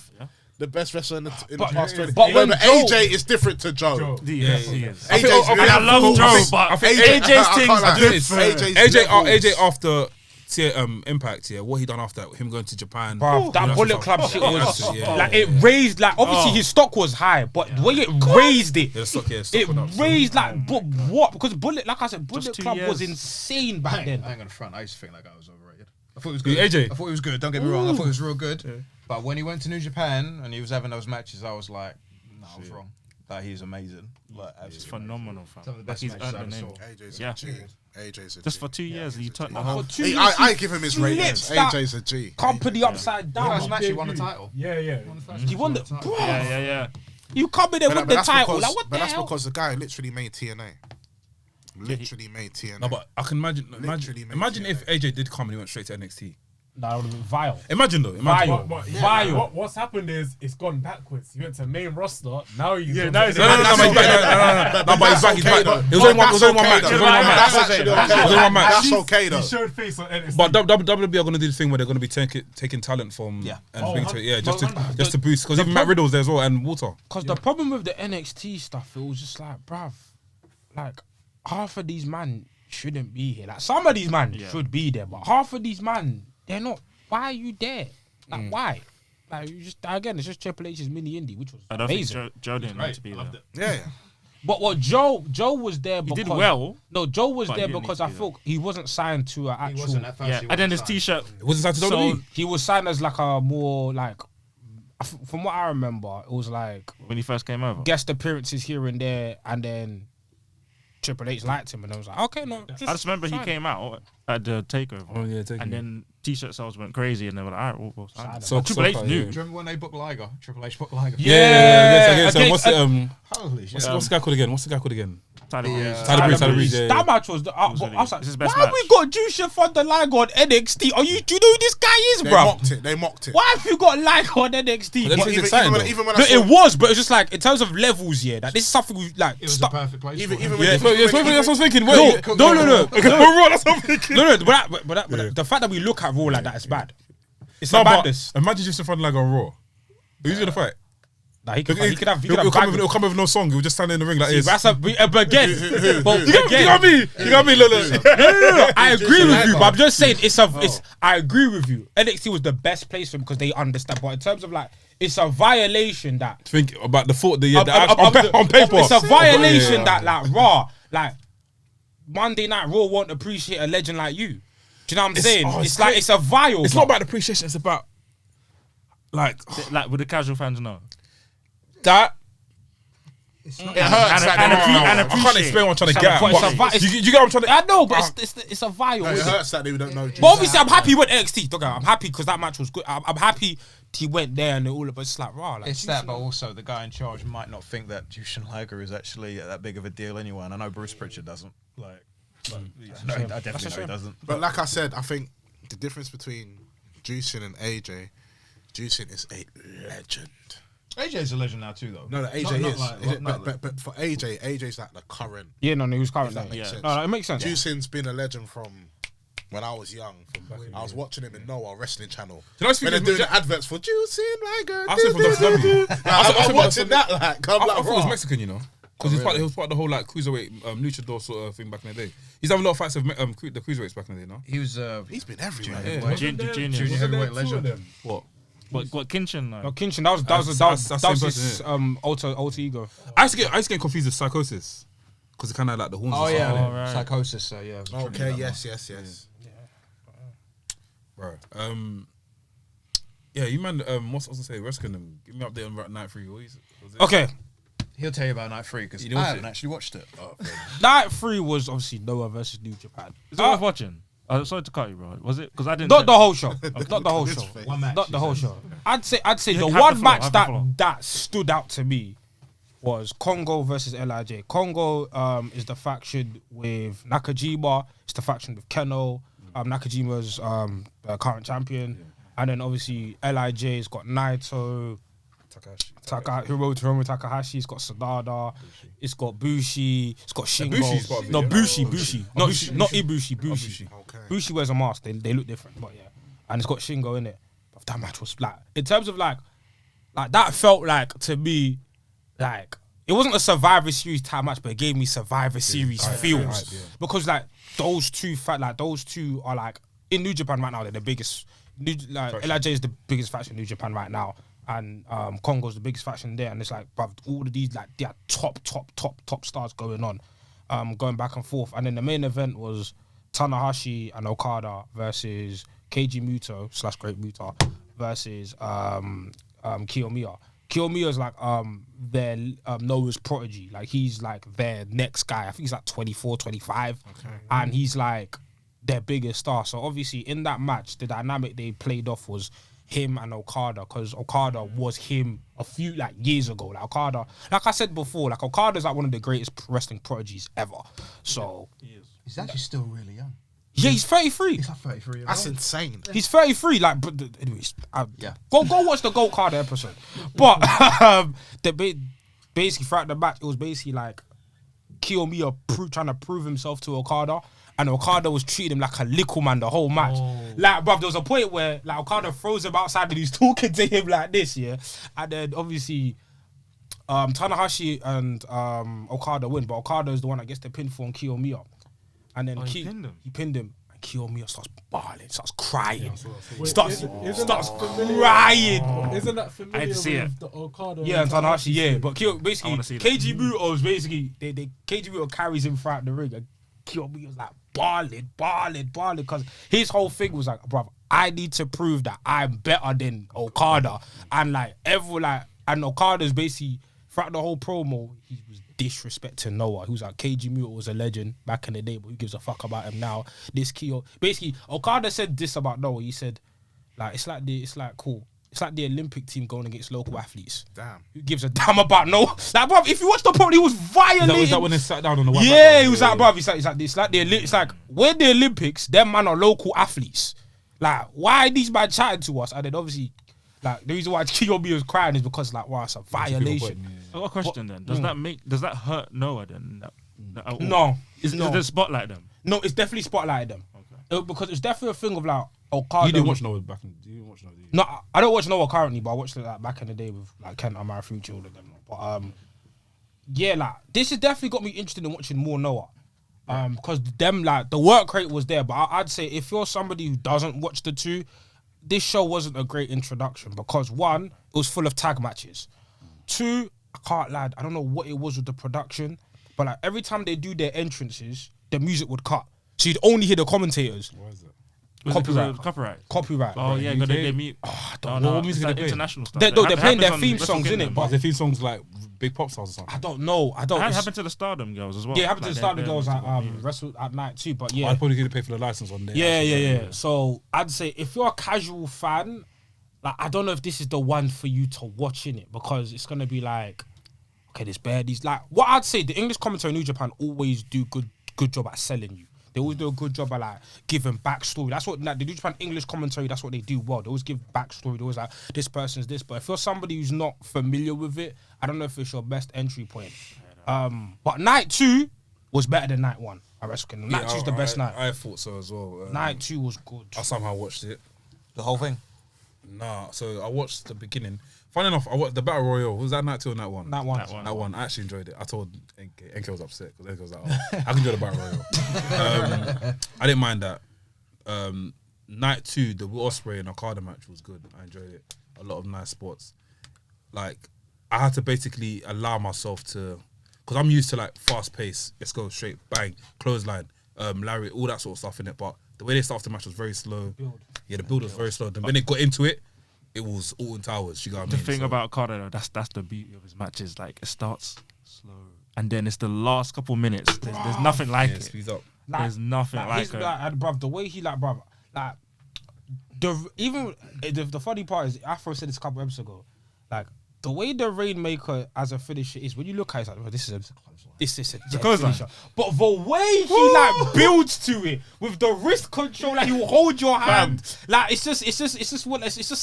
The best wrestler in the past 20. but when but Joe- AJ is different to Joe. Yes, he is. AJ's I really I love cool. Joe, think- but I think AJ's I things can't lie. are different. AJ's AJ after Impact, yeah, what he done after that, him going to Japan. Bruv, that You know, Bullet stuff. Club shit was Yeah. like it raised like obviously his stock was high, but the way it raised it, Yeah, stock it went up, so- raised like but what? Because Bullet, like I said, Bullet 2 Club was years. insane back then. I ain't gonna front. I used to think that guy was overrated. I thought it was Who, good. AJ? I thought it was good. Don't get me wrong. I thought it was real good. But when he went to New Japan and he was having those matches, I was like, no, I was wrong. That he's amazing. Like, It's absolutely phenomenal, fam. Some of the Like, best he's matches earned I the ever name. saw. AJ's Yeah. a G. AJ's a G. Just for 2 years, you turned the For whole. 2 Hey, years, I give him his he ratings. flipped that AJ's a G. company upside The first down. match he won the title. Yeah. He won the. Bro, Yeah. you come in there with the that's title. because, Like what the but that's hell? because the guy literally made TNA. Literally made TNA. No, but I can imagine Literally made imagine TNA. if AJ did come and he went straight to NXT. Nah, that would have been vile. Imagine though. Imagine. Vile. Vile. What's happened is it's gone backwards. He went to main roster. Now he's Yeah, gone now to- he's- No, but he's back. No, but he's back. He's back. It was only one match. It was only one match. That's actually okay. It was only one match. That's okay though. He showed face on NXT. But WWE are going to do the thing where they're going to be taking talent from and bring to it. Yeah, just to boost. Because even Matt Riddle's there as well and Walter. Because the problem with the NXT stuff, it was just like, bruv, like half of these man shouldn't be here. Like some of these man should be there, but half of these man, they're not. Why are you there? Like why? Like you just again, it's just Triple H's mini indie, which was I don't think amazing. Joe didn't need to be there. Yeah. But what Joe was there He because did well. No, Joe was but there he didn't because need I to be felt he wasn't signed to an He actual. wasn't at first. Yeah, he and then his wasn't T-shirt. It wasn't signed to WWE. He was signed as like a more like, from what I remember, it was like When he first came over. guest appearances here and there, and then Triple H liked him, and I was like, okay, no. I just remember he came out at the takeover. Oh yeah, taking And then T-shirt sales went crazy, and they were like, "All right, we'll sign him." So Triple H so- knew. Do you remember when they booked Liger? Triple H booked Liger. Yeah. okay, What's it? Holy shit. What's the guy called again? Tyler Breeze. Tyler Breeze. Yeah. That match was the. I was was really- like, it's his best why match. we got Jusha from the Liger on NXT? Do you know who this guy is, They bro? mocked it. They mocked it. Why have you got Liger on NXT? But But then Even, exciting, even, though. even when I no, saw, it was, but it's just like in terms of levels, yeah. That this is something we like. It was stop. the perfect place. even for him. even Yeah, when so that's what I was thinking. Wait, No. That's what I'm thinking. No, but the fact that we look at Raw like that is bad. It's No, not but badness. imagine just in front of like on Raw. Who's gonna fight? Nah, he could He'll have come banged with, he'll come with no song. He'll just stand in the ring like See, this. that's but again, but You got me. You got me. Look. no, I agree with you, but I'm just saying it's. I agree with you. NXT was the best place for him because they understand. But in terms of like, it's a violation that Think about the thought. On on paper, it's a violation Yeah. that like Raw, like Monday Night Raw won't appreciate a legend like you. Do you know what I'm saying? oh, It's it's like it's a vile. It's not about appreciation. It's about like Like, would the casual fans know? that. It And hurts. I can't explain what I'm trying to get at. You get what I'm trying to. I know, but it's a vile. It hurts that they don't know. But obviously, I'm happy he went NXT. Dog, I'm happy because that match was good. I'm happy he went there and all of us like raw. Like, It's that, but also the guy in charge might not think that Jushin Liger is actually that big of a deal anyway. And I know Bruce Pritchard doesn't. I definitely know he doesn't. But like I said, I think the difference between Jushin and AJ, Jushin is a legend. AJ's a legend now too, though. No, AJ is. But for AJ's like the current. Yeah, no, he was current. That makes sense. No, it makes sense. Jushin's been a legend from when I was young. I was watching him in Noah Wrestling Channel. When they're doing the adverts for Jushin Liger. I said from WCW. I'm watching that like. I thought he was Mexican, you know. Because he was part of the whole like cruiserweight luchador sort of thing back in the day. He's having a lot of fights with the cruiserweights back in the day, no? He was. He's been everywhere. Junior heavyweight legend. What Kinchin? No, Kinchin, that was his alter ego. I used to get confused with Psychosis because it kind of like the horns. Oh and yeah, stuff. right. Psychosis. Yeah. Okay. Yes. Bro. Yeah, you man. What's I was gonna say? Reskin, give me an update on Night 3. Was it? Okay, He'll tell you about Night 3 because I haven't actually watched it. Night 3 was obviously Noah versus New Japan. Is it worth watching? Sorry to cut you, bro. Was it? Because I didn't. Not the whole show. Not the whole show. One match. Not the whole show. I'd say You the have one to follow, match have to follow. that stood out to me was Congo versus LIJ. Congo is the faction with Nakajima. It's the faction with Keno. Nakajima's current champion, and then obviously LIJ's got Naito. Hiromu Takahashi, it's got Sadada, it's got Bushi, it's got Shingo. Bushi's part of it, No, yeah? Bushi. Not Ibushi, Bushi. Okay. Bushi wears a mask, they look different, but yeah. And it's got Shingo in it. But that match was like, in terms of like that felt like, to me, like, it wasn't a Survivor Series type match, but it gave me Survivor Series feels. Because like, those two are like, in New Japan right now, they're the biggest. LIJ is the biggest faction in New Japan right now. And Congo's the biggest faction there, and it's like, bruv, all of these like they are top stars going on, going back and forth. And then the main event was Tanahashi and Okada versus Keiji Muto / Great Muta versus Kiyomiya. Kiyomiya is like their Noah's prodigy, like he's like their next guy. I think he's like 24, 25, and he's like their biggest star. So obviously in that match, the dynamic they played off was him and Okada, because Okada was him a few like years ago. Like Okada, like I said before, like Okada's like one of the greatest wrestling prodigies ever. So He's actually still really young. yeah, he's 33. He's like 33 years That's old. insane. He's 33. Like, but anyways, Yeah. Go watch the Gold Carter episode. But basically throughout the match, it was basically like Kiyomiya trying to prove himself to Okada. And Okada was treating him like a little man the whole match. Like, bruv, there was a point where like Okada throws him outside and he's talking to him like this, yeah. And then obviously, Tanahashi and Okada win, but Okada is the one that gets the pinfall on Kiyomiya. And then he pinned him? He pinned him. And Kiyomiya starts bawling, starts crying, starts crying. Isn't that I had to see it. the Okada? Yeah, and Tanahashi, yeah. But basically, wanna see that. Keiji Muto is basically, Keiji Muto carries him throughout the ring. And Kiyomiya was like bawling, because his whole thing was like, bruv, I need to prove that I'm better than Okada. And like, and Okada's basically, throughout the whole promo, he was disrespecting Noah. He was like, Keiji Muto was a legend back in the day, but who gives a fuck about him now? Basically, Okada said this about Noah. He said, like, it's like the Olympic team going against local athletes. Damn. Who gives a damn about Noah? Like, bruv, if you watch the promo, he was violating. Was that when they sat down on the one? Yeah, he was like, bruv, it's like when the Olympics, them man are local athletes. Like, why are these man chatting to us? And then obviously, like, the reason why Kiyomiya was crying is because, like, wow, it's a violation. I got a question then. Does that hurt Noah then? No. Is it spotlight them? No, it's definitely spotlighted them. Because it's definitely a thing of, like, Okada. You didn't watch Noah back in. You didn't watch Noah. No, I don't watch Noah currently, but I watched it like back in the day with like Kent, Anarfi, all of them. But yeah, like this has definitely got me interested in watching more Noah. Because them like the work rate was there, but I'd say if you're somebody who doesn't watch the two, this show wasn't a great introduction because one, it was full of tag matches. Two, I can't lie, I don't know what it was with the production, but like every time they do their entrances, the music would cut, so you'd only hear the commentators. Why is that? Was it 'cause of copyright. Copyright. Oh yeah, because they mute. I Oh, don't know. no, What music it's like they play? international stuff. They're It playing their happens on theme Wrestle songs, innit? Kingdom. But But the theme songs like big pop stars or something. I don't know. I don't. That it's- happened to the Stardom girls as well. Yeah, it happened to Like, the Stardom they're girls at musical, Wrestle at Night too. But I'd yeah, probably get to pay for the license on there. yeah. So I'd say if you're a casual fan, like I don't know if this is the one for you to watch in it because it's gonna be like, okay, there's bare these like what I'd say the English commentary in New Japan always do good job at selling you. They always do a good job at like giving backstory. That's what like, the New Japan English commentary. That's what they do well. They always give backstory. They always like this person's this. But if you're somebody who's not familiar with it, I don't know if it's your best entry point. But night 2 was better than night 1. I reckon night 2's the best night. I thought so as well. Night 2 was good. I somehow watched it. The whole thing. Nah, so I watched the beginning. Funny enough, I watched the Battle Royale. Was that night 2 or night 1? Night 1. Night 1. I actually enjoyed it. I told NK was upset because NK was like, oh, I can enjoy the Battle Royale. I didn't mind that. Night 2, the Will Ospreay and Okada match was good. I enjoyed it. A lot of nice spots. Like, I had to basically allow myself to, because I'm used to like fast pace. Let's go straight, bang, clothesline, Larry, all that sort of stuff in it. But the way they started the match was very slow. Yeah, the build was very slow. Then when they got into it, it was Alton Towers. You got what I The mean? thing So- about Carter, though, that's the beauty of his matches. Like it starts slow, and then it's the last couple minutes. There's nothing like yeah, it. speeds up. There's nothing like his, it. bruv, the way he like, bruv, like the funny part is Afro said this a couple episodes ago, like the way the Rainmaker as a finisher is when you look at it, it's like, well, this is a dead clothesline. finisher. But the way he like builds to it with the wrist control, like he will hold your hand, like it's just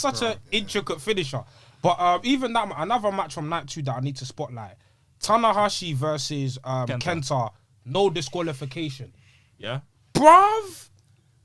such an intricate finisher. But even that another match from night 2 that I need to spotlight, Tanahashi versus Kenta, no disqualification. Yeah. Bruv,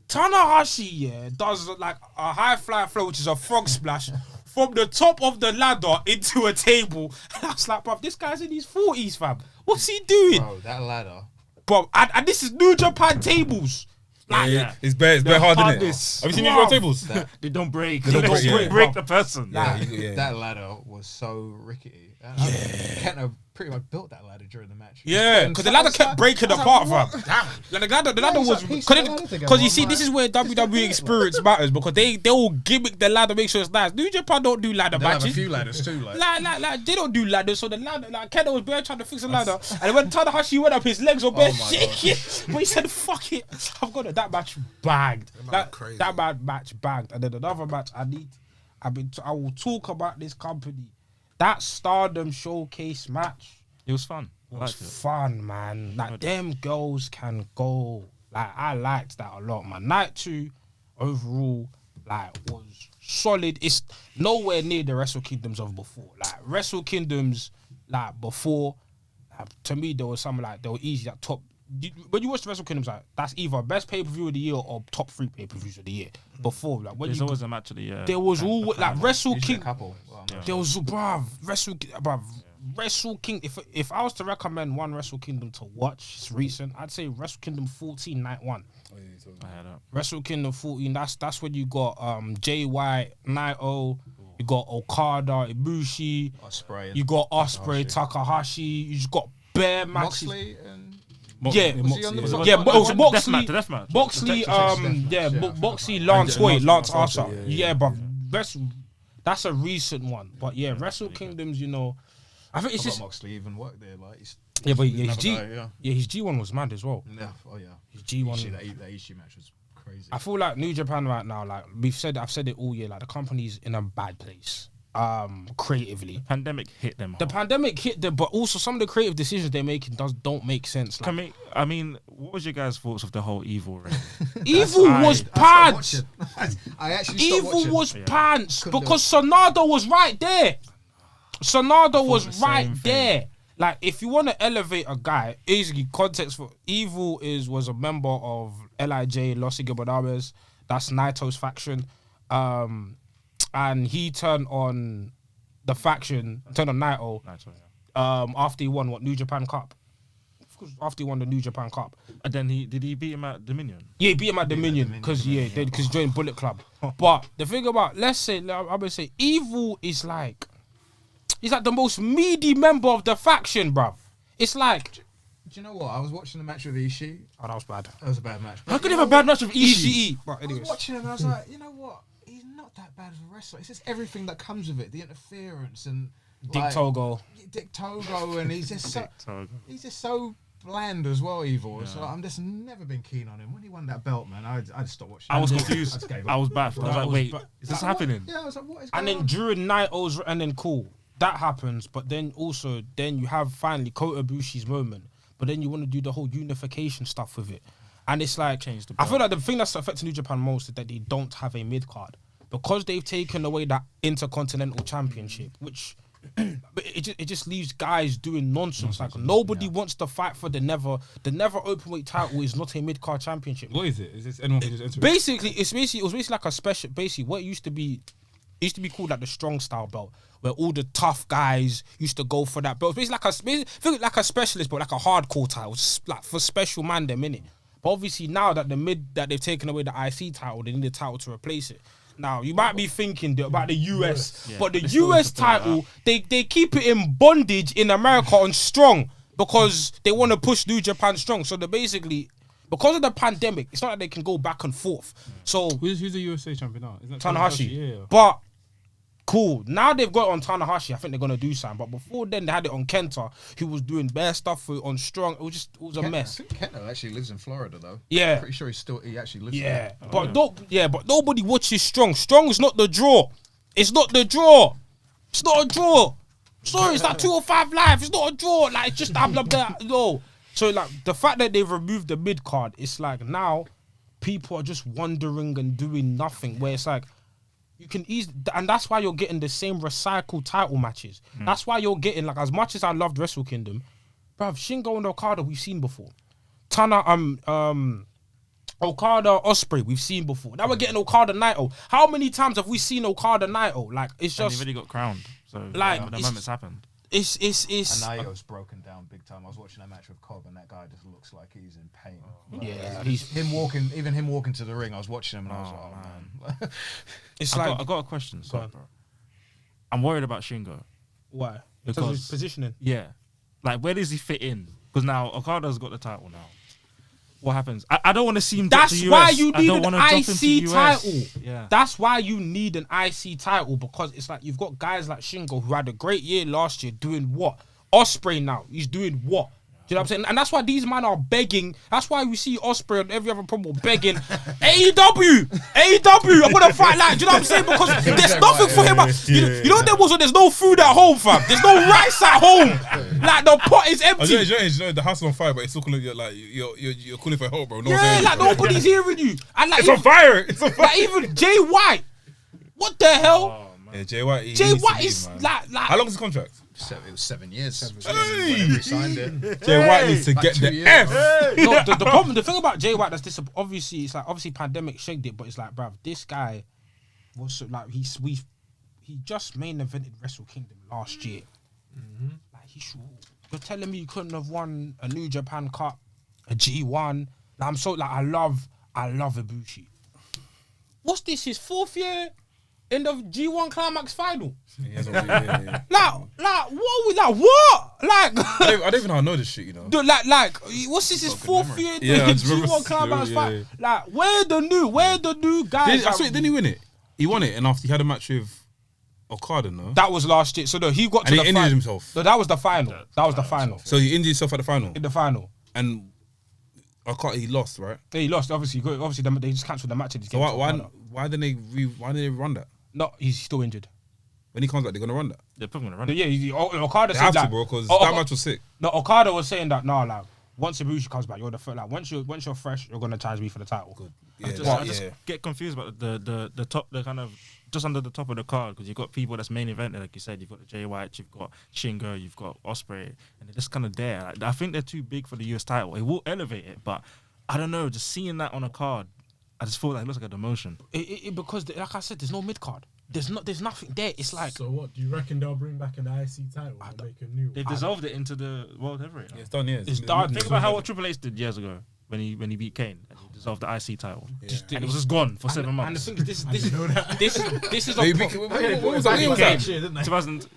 Tanahashi, does like a high fly flow, which is a frog splash, from the top of the ladder into a table. And I was like, bruv, this guy's in his 40s, fam. What's he doing? Bro, that ladder. Bruv, and this is New Japan tables. Like, Yeah. It's bare hard, isn't it? hardness. Have you seen Wow. these tables? They don't break. They don't break, the person. Yeah. That ladder was so rickety. Kenta pretty much built that ladder during the match. Yeah, because the ladder kept breaking apart, fam. Like the ladder was because you see, this is where WWE experience matters because they will gimmick the ladder, make sure it's nice. New Japan don't do ladder They have a matches. few ladders too. Like, Like they don't do ladders, so the ladder, like Kenta was bare trying to fix the ladder, and when Tanahashi went up, his legs were bare shaking. But he said, "Fuck it, I've got it." That match bagged. crazy. That match bagged, and then another match I will talk about this company. That Stardom Showcase match It was fun. I was liked it. fun, man. Like them girls can go. Like I liked that a lot, man. Night 2 overall, like was solid. It's nowhere near the Wrestle Kingdoms of before. Like Wrestle Kingdoms, like before, to me there was something like they were easy. Like top. When you watch the Wrestle Kingdoms, like that's either best pay per view of the year or top 3 pay per views of the year. Before, like when There's you, always a match of the year. there was all like Wrestle usually a King. couple. Well, no. There was Wrestle King. If I was to recommend one Wrestle Kingdom to watch, it's recent. I'd say Wrestle Kingdom 14 Night 1. I had that. Wrestle Kingdom 14. That's when you got Jay White, Naito. You got Okada, Ibushi. Ospreay. You got Ospreay, Takahashi. You just got bare matches. Moxley and Yeah, was he on the- yeah, but it was The Moxley, death match. Moxley, Yeah, Moxley, Lance Hoyt, Lance Archer. Archer, Yeah, but that's a recent one. But yeah, Wrestle Kingdoms, you know, I think it's I just thought Moxley even worked there. Like, he's yeah, but his G, another guy, yeah, his G1 was mad as well. yeah, oh yeah. His G1. Ishii, that Ishii match was crazy. I feel like New Japan right now, like I've said it all year, like the company's in a bad place, creatively. Pandemic hit them. The pandemic hit them, but also some of the creative decisions they're making don't make sense. Like, I mean, what was your guys' thoughts of the whole evil reign? Evil was I pants. stopped watching. I actually stopped Evil watching. was pants Couldn't do because Sonado was right there. Sonado the was same right thing. there. Like, if you want to elevate a guy, easily context for Evil was a member of LIJ, Los Ingobernables. That's Naito's faction. And he turned on the faction, turned on Naito after he won New Japan Cup. After he won the New Japan Cup. And then did he beat him at Dominion? Yeah, he beat him at Dominion because he joined Bullet Club. But the thing about, I'm gonna say, Evil is like, he's like the most meaty member of the faction, bruv. It's like Do you know what? I was watching the match with Ishii. Oh, that was bad. That was a bad match. How could you have a bad match with Easy. Ishii? But I was anyways, watching him and I was like, you know what? He's not that bad as a wrestler. It's just everything that comes with it, the interference and Dick Togo. Dick Togo, and he's just so bland as well, Evil. So I'm just never been keen on him. When he won that belt, man, I just stopped watching. I was I confused. just gave up. I was baffed. I was like, wait, is this happening? Yeah, I was like, what is And going then on? Drew and Naito's, and then cool, that happens. But then also, then you have finally Kota Ibushi's moment. But then you want to do the whole unification stuff with it, and it's like Change the I feel belt. like the thing that's affecting New Japan most is that they don't have a mid card because they've taken away that Intercontinental Championship, which but it just leaves guys doing nonsense. Like nobody wants to fight for the never openweight title is not a mid card championship. What is it? Is this anyone can just enter it? Basically, it was basically like a special. Basically, what it used to be called like the strong style belt, where all the tough guys used to go for that belt. It's basically like a specialist, but like a hardcore title, like for special man them in it. But obviously now that they've taken away the IC title, they need a title to replace it. Now you might be thinking about the US, but the US title they keep it in bondage in America on strong because they want to push New Japan strong. So they basically, because of the pandemic, it's not like they can go back and forth. So Who's the USA champion now? Isn't that Tanahashi. Yeah. But cool. Now they've got it on Tanahashi. I think they're gonna do something. But before then, they had it on Kenta, who was doing bare stuff on strong. It was a mess. I think Kento actually lives in Florida though. Yeah. Pretty sure he actually lives Yeah, there. but nobody watches strong. Strong is not the draw. It's not the draw. It's not a draw. Sorry, it's like 205 Live. It's not a draw. Like it's just blah blah blah. No. So like the fact that they've removed the mid card, it's like now people are just wandering and doing nothing. Where it's like you can easily, and that's why you're getting the same recycled title matches. That's why you're getting, like, as much as I loved Wrestle Kingdom, bruv, Shingo and Okada we've seen before. Okada Osprey we've seen before. Now we're getting Okada Naito. How many times have we seen Okada Naito? Like it's And he just really got crowned. So like, the it's- moment's happened. it's And Naito's broken down big time. I was watching that match with Cobb, and that guy just looks like he's in pain. yeah. He's Him walking to the ring. I was watching him, and I was like, oh man. it's I like got a question. Sorry, on. bro. I'm worried about Shingo. why? Because- Because of his positioning. Yeah. Like, where does he fit in? Because now Okada's got the title now. What happens? I don't want to see him drop That's to US. why you I need don't an wanna drop him to IC US. title. Yeah. That's why you need an IC title, because it's like you've got guys like Shingo who had a great year last year doing what? Osprey now, he's doing what? Do you know what I'm saying? And that's why these men are begging. That's why we see Osprey on every other promo begging, AEW, I'm gonna fight. Like, do you know what I'm saying? Because there's nothing for him. You know there was, there's no food at home, fam. There's no rice at home. Like the pot is empty. You know, the house is on fire, but it's still calling you like you're calling for help, bro. No one's Yeah, hearing like you, bro. nobody's hearing you. And like It's on fire. It's on fire. like even Jay White. What the hell? Yeah, Jay White. he Jay needs to White leave, is man. like How long is his contract? It was 7 years. Hey! Whenever he signed it. Jay White needs to Like get 2 the years. F. No, the problem, the thing about Jay White that's obviously it's like obviously pandemic shagged it, but it's like, bruv, this guy was so, like he just main evented Wrestle Kingdom last year. Like you're telling me you couldn't have won a New Japan Cup, a G1? Like, I'm so like I love Ibushi. What's this? His 4th year in the G1 Climax final? Yeah. Like what? Like. I don't even know how I know this shit, you know. Dude, like, what's this? His 4th year in Yeah, I the just remember G1 Climax yeah, fight. yeah. Like, where the new guys? I swear, didn't he win it? He won it, and after he had a match with Okada, no? That was last year. So no, he got And to he the injured final. himself. No, that was the final. That was the final. So he injured himself at the final, In the final, and Okada he lost, right? he lost. Obviously, they just cancelled the match. And So why didn't they run that? No, he's still injured. When he comes back, they're gonna run that. They're probably gonna run But it. yeah, Okada They said have that. to, bro, because Oh, that match was sick. No, Okada was saying that. No, like once Ibushi comes back, you're the first. Like once you're fresh, you're gonna challenge me for the title. Good. Yeah, I just get confused about the top, the kind of just under the top of the card, because you've got people that's main evented, like you said. You've got the Jay White, you've got Shingo, you've got Osprey, and they're just kind of there. Like, I think they're too big for the US title. It will elevate it, but I don't know. Just seeing that on a card, I just feel like it looks like a demotion. Because like I said, there's no mid card. There's nothing there. It's like So what, do you reckon they'll bring back an IC title and make a new one? They've dissolved it into the World Heavyweight. It's done, yeah. It's done. Think about how what Triple H did years ago when he beat Kane and he dissolved the IC title, and it was just gone for 7 months. And the thing is, this is What a was that? What was that? 2000,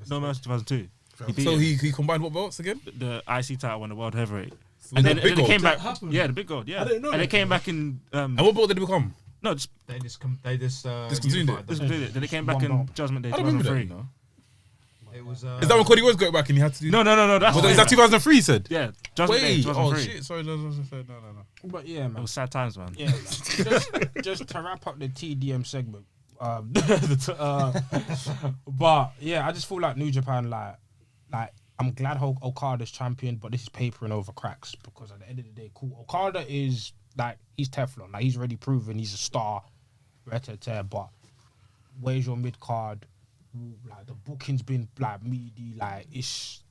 No Mercy 2002. beat So him. he combined what belts again? The IC title and the world heavyweight. So And the then big they gold. came back. That happened? Yeah, the big gold. Yeah, I didn't know and they that. came back in. And what belt did he become? No, just They just Discontinued unified it. them. then they came back One in belt. Judgment Day I don't remember that. 2003. You know? It was. Is that when Cody Rhodes got back and he had to do? No. That's Was that, is that 2003? He said. yeah, Judgment Day Wait. Oh 2003. shit. Sorry. No. But yeah, It man. was sad times, man. Yeah, just to wrap up the TDM segment. But yeah, I just feel like New Japan, like I'm glad Okada's champion, but this is papering over cracks because at the end of the day, cool. Okada is like he's Teflon, like he's already proven he's a star, but where's your mid card? Like the booking's been like meaty, like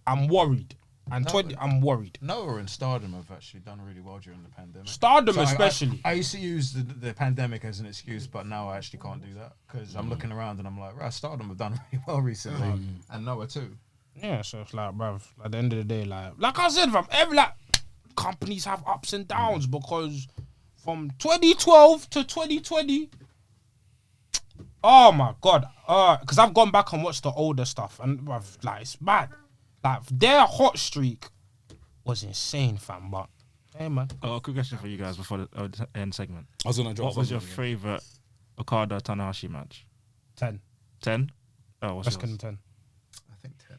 I'm worried. And I'm worried. Noah and Stardom have actually done really well during the pandemic. Stardom So especially. I used to use the pandemic as an excuse, but now I actually can't do that because I'm looking around and I'm like, right, Stardom have done really well recently, and Noah too. Yeah, so it's like, bruv, at the end of the day, like I said, fam, every companies have ups and downs because from 2012 to 2020, oh my god, because I've gone back and watched the older stuff and bruv, like it's mad. Like their hot streak was insane, fam. But hey, man, A quick question for you guys before the end segment. I was gonna drop. What was your something again. favorite Okada Tanahashi match? 10. 10? Oh, what's Let's yours? give him 10. I think 10.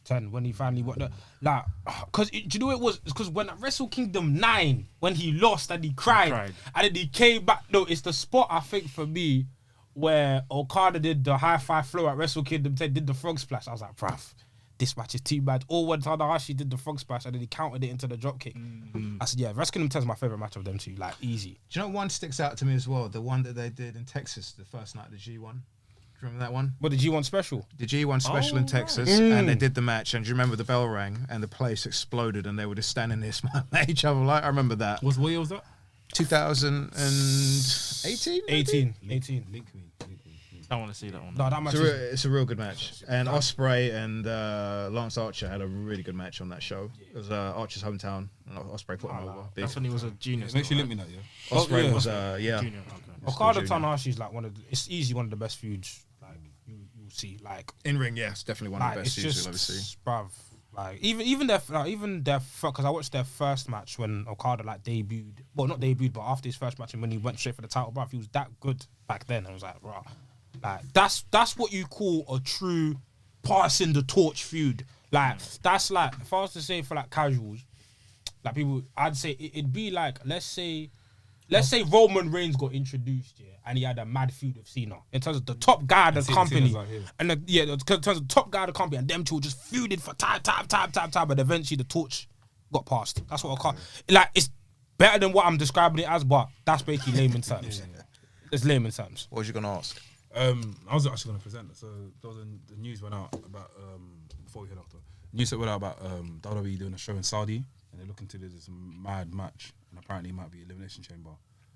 10 when he finally what the like because do you know it was because when at Wrestle Kingdom 9 when he lost and he cried. And then he came back. No, it's the spot I think for me where Okada did the high five flow at Wrestle Kingdom 10, did the frog splash. I was like, bruv, this match is too bad. Or when Tanahashi did the frog splash and then he countered it into the drop kick. I said, yeah, Wrestle Kingdom 10 is my favorite match of them two, like easy. Do you know one sticks out to me as well? The one that they did in Texas, the first night of the G1. Do you remember that one? What the G1 special? The G1 special in Texas, and they did the match. And do you remember the bell rang and the place exploded, and they were just standing there smiling at each other? Like I remember that. What year was that? 2018. 18. Link me. I want to see that one. No, that match It's a real good match. And Ospreay and Lance Archer had a really good match on that show. It was Archer's hometown, and Ospreay put him over. Big. That's when he was a junior. Make sure you still, link me that. Yeah. Ospreay was Junior. Okay. Okada Tanahashi is like it's easy one of the best feuds like you'll see like in ring. Yeah, it's definitely one of like the best it's feuds just you'll ever see. bruv, like even their because I watched their first match when Okada like debuted, well not debuted but after his first match and when he went straight for the title, bruv, he was that good back then. I was like, rah, like that's what you call a true passing the torch feud. Like that's like if I was to say for like casuals, like people, I'd say it'd be like let's say Roman Reigns got introduced, yeah, and he had a mad feud with Cena in terms of the top guy of the company, Cena's like here. and in terms of the top guy of the company, and them two just feuded for time, but eventually the torch got passed. That's what I call like. It's better than what I'm describing it as, but that's basically layman terms. It's layman terms. What was you gonna ask? I was actually going to present it. So the news went out about before we head off. The news went out about WWE doing a show in Saudi, and they're looking to do this mad match, and apparently it might be Elimination Chamber,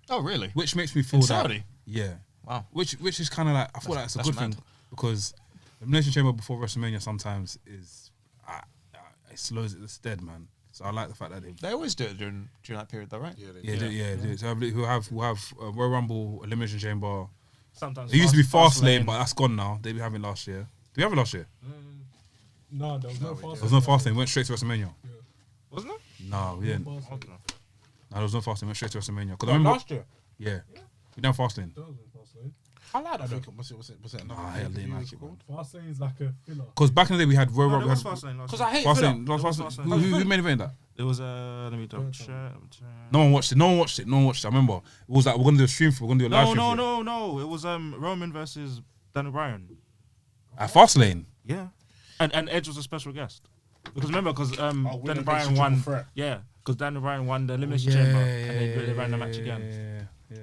Oh, really? which makes me feel In that Saudi? yeah, Wow. which is kind of like I feel like it's a that's good mad. thing because Elimination Chamber before WrestleMania sometimes is it slows it's dead, man. So I like the fact that They always do it during that period, though, right? they so we'll have Royal Rumble, Elimination Chamber. Sometimes It used to be Fast Fastlane, Lane. but that's gone now. They be having last year. Did we have it last year? No, there was no fast. There was no Fastlane. We went straight to WrestleMania. Wasn't it? No, we didn't. Okay. No, there was no Fastlane. We went straight to WrestleMania. Because I remember, Last year, yeah, we done Fastlane. There was no fast lane. I like that. Though. Was it another Nah, hell, they didn't like it, man. Fast lane is like a filler. Because back in the day we had Royal No, Rumble. there we was had Fastlane last Because year. I hate filler. Fastlane. There was Fastlane. Fastlane. Who made event that? It was let me double check. No one watched it. I remember. It was like we're gonna do a stream for. We're gonna do a live stream. No. It was Roman versus Daniel Bryan. At Fastlane. Yeah, and Edge was a special guest. Because remember, Daniel winner Bryan makes a won. triple threat. Yeah, because Daniel Bryan won the Elimination Chamber, and they ran the match again. Yeah.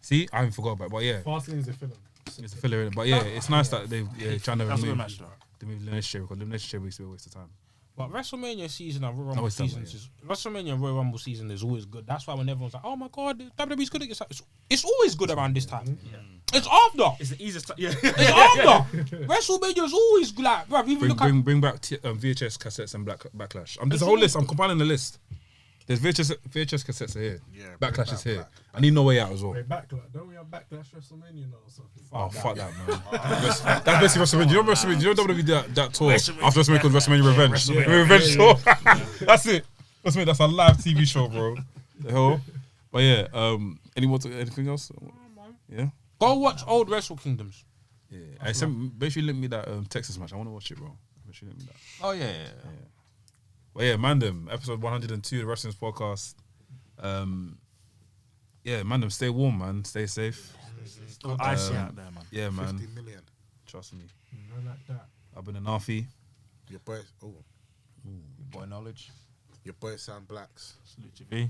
See, I haven't forgot about it, but yeah, Fast lane is a filler. it's a filler in it. But yeah, it's nice that they're trying to That's a good remove match, though. the Elimination Chamber because Elimination Chamber used to be a waste of time. But WrestleMania season and Royal Rumble it's done, season WrestleMania and Royal Rumble season is always good. That's why when everyone's like, "Oh my god, WWE's good," it's always good around this time. It's after. It's the easiest time. Yeah. It's after. WrestleMania is always good. Like, bruv, even look at Bring back VHS cassettes and Backlash. There's a whole list. I'm compiling the list. There's VHS cassettes are here. Yeah, Backlash bring is here. back I need No Way Out as well. Wait, Backlash. Don't we have Backlash WrestleMania now or something? Oh, fuck that, man. That's basically WrestleMania. You know WrestleMania? You know WWE that tour after WrestleMania called WrestleMania Revenge? Revenge show. That's it. WrestleMania, that's a live TV show, bro. The hell? But yeah, anything else? Yeah? Go watch old Wrestle Kingdoms. Yeah. Basically link me that Texas match. I want to watch it, bro. Basically link me that. Oh yeah. But yeah, Mandem, episode 102, the Wrestling's podcast. Yeah, Mandem, stay warm, man. Stay safe. It's still icy out there, man. Yeah, man. 50 million. Trust me. I like that. I've been Anarfi. Your boy, Boy knowledge. your boy Sam Blacks. Salute you, V.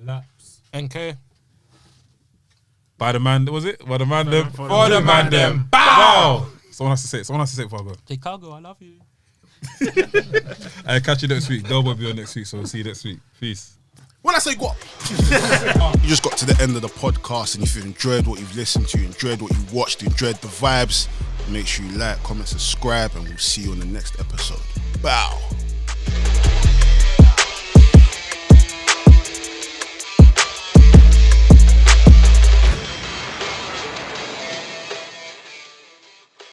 Laps. NK. By the man, was it? By the Mandem. For For the Mandem. Bow! Someone has to say it. Someone has to say it before I go. Chicago, I love you. I'll catch you next week. Double will be on next week, so we'll see you next week. Peace. When I say guap, You just got to the end of the podcast, and if you've enjoyed what you've listened to, enjoyed what you watched, enjoyed the vibes, make sure you like, comment, subscribe, and we'll see you on the next episode. Bow.